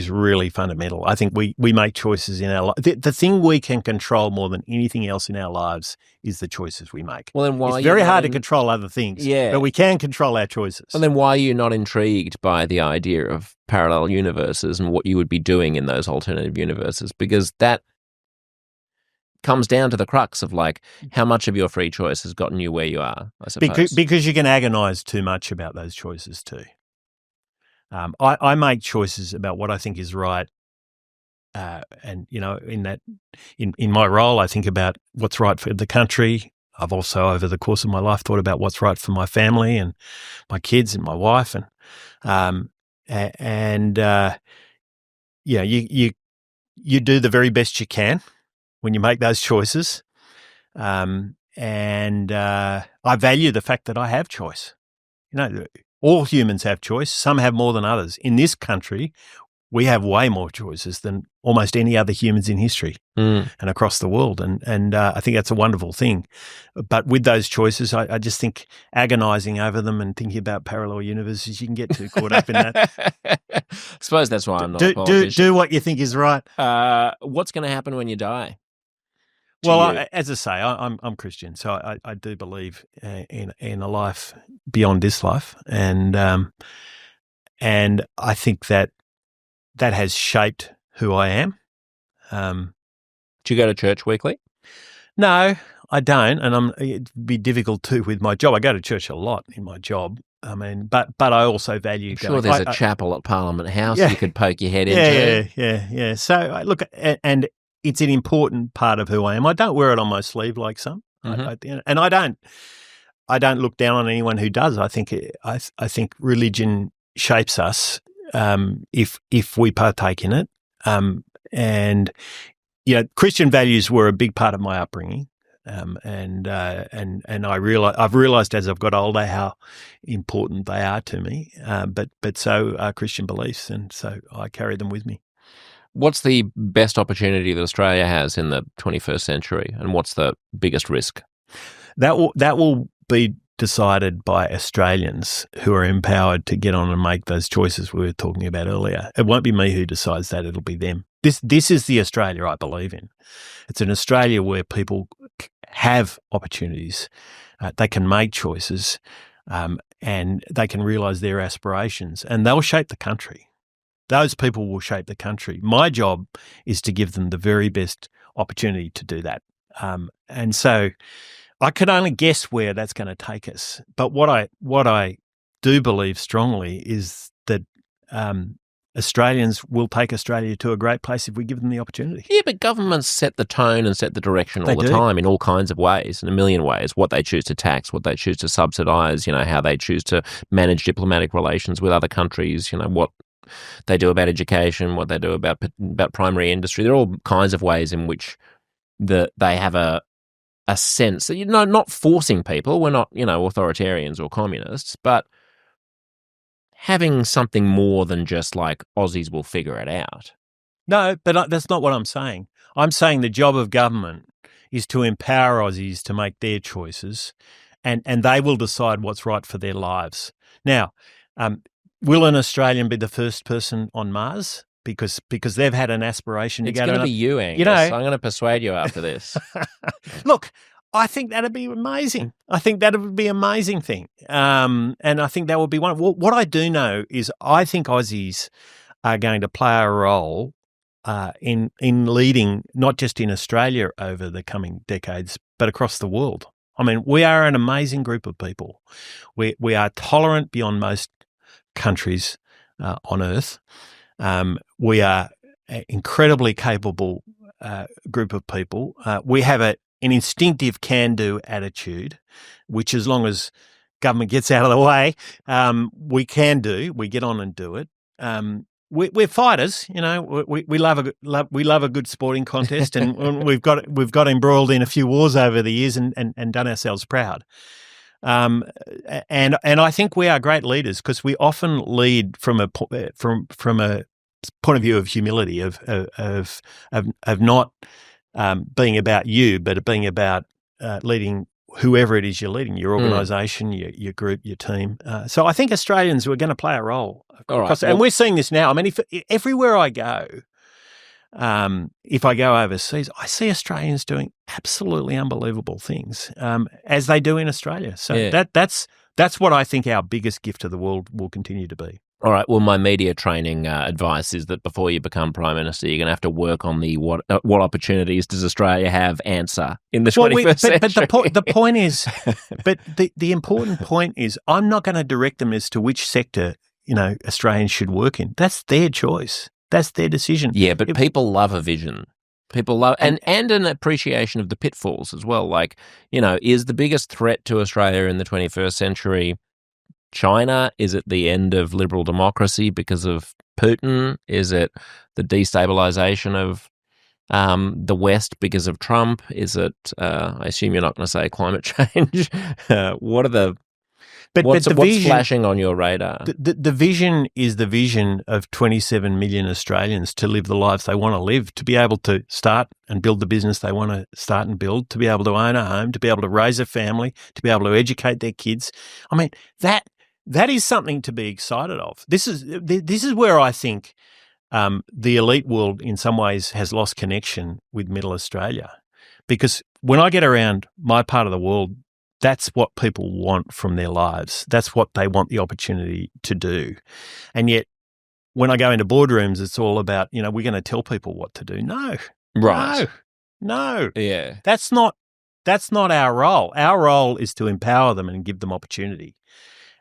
really fundamental. I think we make choices in our life. The thing we can control more than anything else in our lives is the choices we make. Well, then why it's very hard to control other things, but we can control our choices. And then why are you not intrigued by the idea of parallel universes and what you would be doing in those alternative universes? Because that comes down to the crux of like how much of your free choice has gotten you where you are, I suppose. Because you can agonize too much about those choices too. I make choices about what I think is right, and you know, in my role, I think about what's right for the country. I've also, over the course of my life, thought about what's right for my family and my kids and my wife, and you do the very best you can when you make those choices, and I value the fact that I have choice. You know. All humans have choice. Some have more than others. In this country, we have way more choices than almost any other humans in history and across the world. And I think that's a wonderful thing. But with those choices, I just think agonizing over them and thinking about parallel universes, you can get too caught up in that. I suppose that's why I'm not a politician. Do what you think is right. What's going to happen when you die? Well, as I say, I'm Christian, so I do believe in a life beyond this life, and I think that has shaped who I am. Do you go to church weekly? No, I don't, and it'd be difficult too with my job. I go to church a lot in my job. I mean, but I also value. I'm sure there's a chapel at Parliament House you could poke your head into. Yeah. So look, and it's an important part of who I am. I don't wear it on my sleeve like some, and I don't look down on anyone who does. I think religion shapes us if we partake in it, and Christian values were a big part of my upbringing. And I've realised as I've got older how important they are to me. But so are Christian beliefs, and so I carry them with me. What's the best opportunity that Australia has in the 21st century, and what's the biggest risk? That will be decided by Australians who are empowered to get on and make those choices we were talking about earlier. It won't be me who decides that; it'll be them. This is the Australia I believe in. It's an Australia where people have opportunities, they can make choices, and they can realise their aspirations, and they'll shape the country. Those people will shape the country. My job is to give them the very best opportunity to do that. And so I can only guess where that's going to take us. But what I do believe strongly is that Australians will take Australia to a great place if we give them the opportunity. Yeah, but governments set the tone and set the direction all the time in all kinds of ways, in a million ways, what they choose to tax, what they choose to subsidise, how they choose to manage diplomatic relations with other countries, what they do about education, what they do about primary industry. There are all kinds of ways in which they have a sense that, not forcing people, we're not, authoritarians or communists, but having something more than just like Aussies will figure it out. No, but that's not what I'm saying. I'm saying the job of government is to empower Aussies to make their choices, and they will decide what's right for their lives. Now, will an Australian be the first person on Mars? Because they've had an aspiration to go. It's going to be you, Angus. I'm going to persuade you after this. Look, I think that'd be amazing. I think that would be an amazing thing. And I think that would be one. What I do know is I think Aussies are going to play a role in leading, not just in Australia over the coming decades, but across the world. I mean, we are an amazing group of people. We are tolerant beyond most countries on Earth. We are an incredibly capable group of people. We have an instinctive can-do attitude, which as long as government gets out of the way, we get on and do it. We're fighters, we love a good sporting contest, and we've got embroiled in a few wars over the years and done ourselves proud. And I think we are great leaders because we often lead from a point of view of humility, of not being about you, but being about leading whoever it is you're leading, your organisation, your group, your team. So I think Australians are going to play a role. All right. And we're seeing this now. I mean, everywhere I go, if I go overseas, I see Australians doing absolutely unbelievable things, as they do in Australia. So that's what I think our biggest gift to the world will continue to be. All right. Well, my media training advice is that before you become Prime Minister, you're going to have to work on the what opportunities does Australia have answer in the 21st century. But the point is, the important point is, I'm not going to direct them as to which sector Australians should work in. That's their choice. That's their decision. Yeah, but people love a vision. People love and an appreciation of the pitfalls as well. Like, is the biggest threat to Australia in the 21st century China? Is it the end of liberal democracy because of Putin? Is it the destabilization of the West because of Trump? Is it, I assume you're not going to say climate change. What are the... What's flashing on your radar? The vision is the vision of 27 million Australians to live the lives they want to live, to be able to start and build the business they want to start and build, to be able to own a home, to be able to raise a family, to be able to educate their kids. I mean, that is something to be excited of. This is where I think the elite world in some ways has lost connection with Middle Australia, because when I get around my part of the world, that's what people want from their lives. That's what they want the opportunity to do. And yet when I go into boardrooms, it's all about, we're going to tell people what to do. No. Right. No. Yeah. That's not That's not our role. Our role is to empower them and give them opportunity.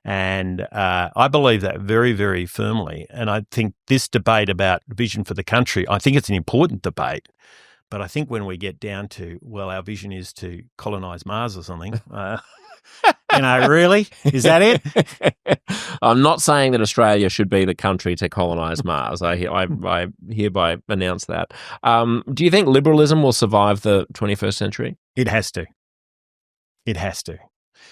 And I believe that very, very firmly. And I think this debate about vision for the country, I think it's an important debate. But I think when we get down to, well, our vision is to colonise Mars or something, really? Is that it? I'm not saying that Australia should be the country to colonise Mars. I hereby announce that. Do you think liberalism will survive the 21st century? It has to. It has to.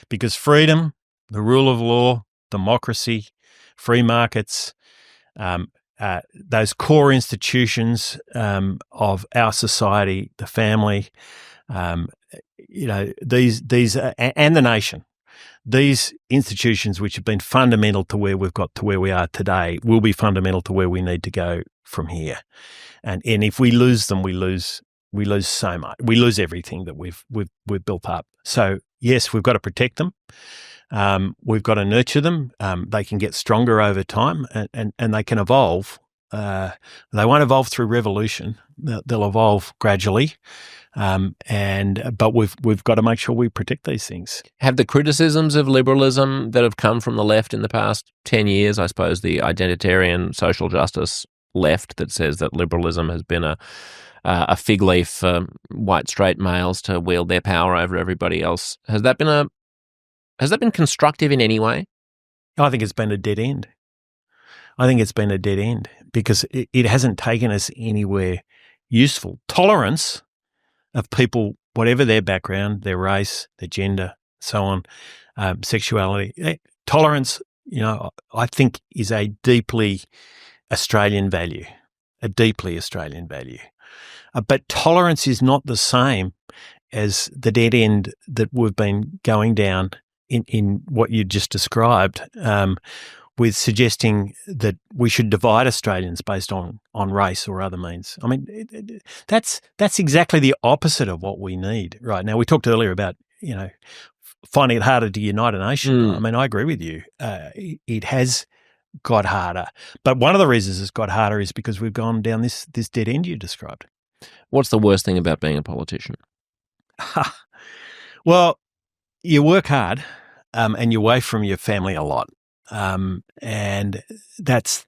Because freedom, the rule of law, democracy, free markets, those core institutions of our society, the family, these and the nation, these institutions which have been fundamental to where we've got to where we are today will be fundamental to where we need to go from here. And if we lose them, we lose so much. We lose everything that we've built up. So yes, we've got to protect them. We've got to nurture them. They can get stronger over time, and they can evolve. They won't evolve through revolution. They'll evolve gradually. But we've got to make sure we protect these things. Have the criticisms of liberalism that have come from the left in the past 10 years, I suppose the identitarian social justice left that says that liberalism has been a fig leaf for white straight males to wield their power over everybody else, has that been constructive in any way? I think it's been a dead end. I think it's been a dead end because it hasn't taken us anywhere useful. Tolerance of people, whatever their background, their race, their gender, so on, sexuality. Tolerance, I think is a deeply Australian value, But tolerance is not the same as the dead end that we've been going down in what you just described, with suggesting that we should divide Australians based on race or other means. I mean, that's exactly the opposite of what we need right now. We talked earlier about, finding it harder to unite a nation. I mean, I agree with you. It has got harder. But one of the reasons it's got harder is because we've gone down this dead end you described. What's the worst thing about being a politician? Well, you work hard and you're away from your family a lot. And that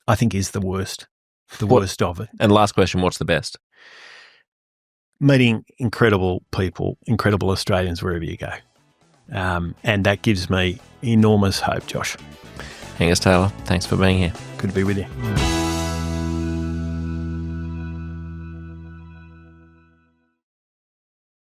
I think is the worst of it. And last question, what's the best? Meeting incredible people, incredible Australians wherever you go. And that gives me enormous hope, Josh. Angus Taylor, thanks for being here. Good to be with you.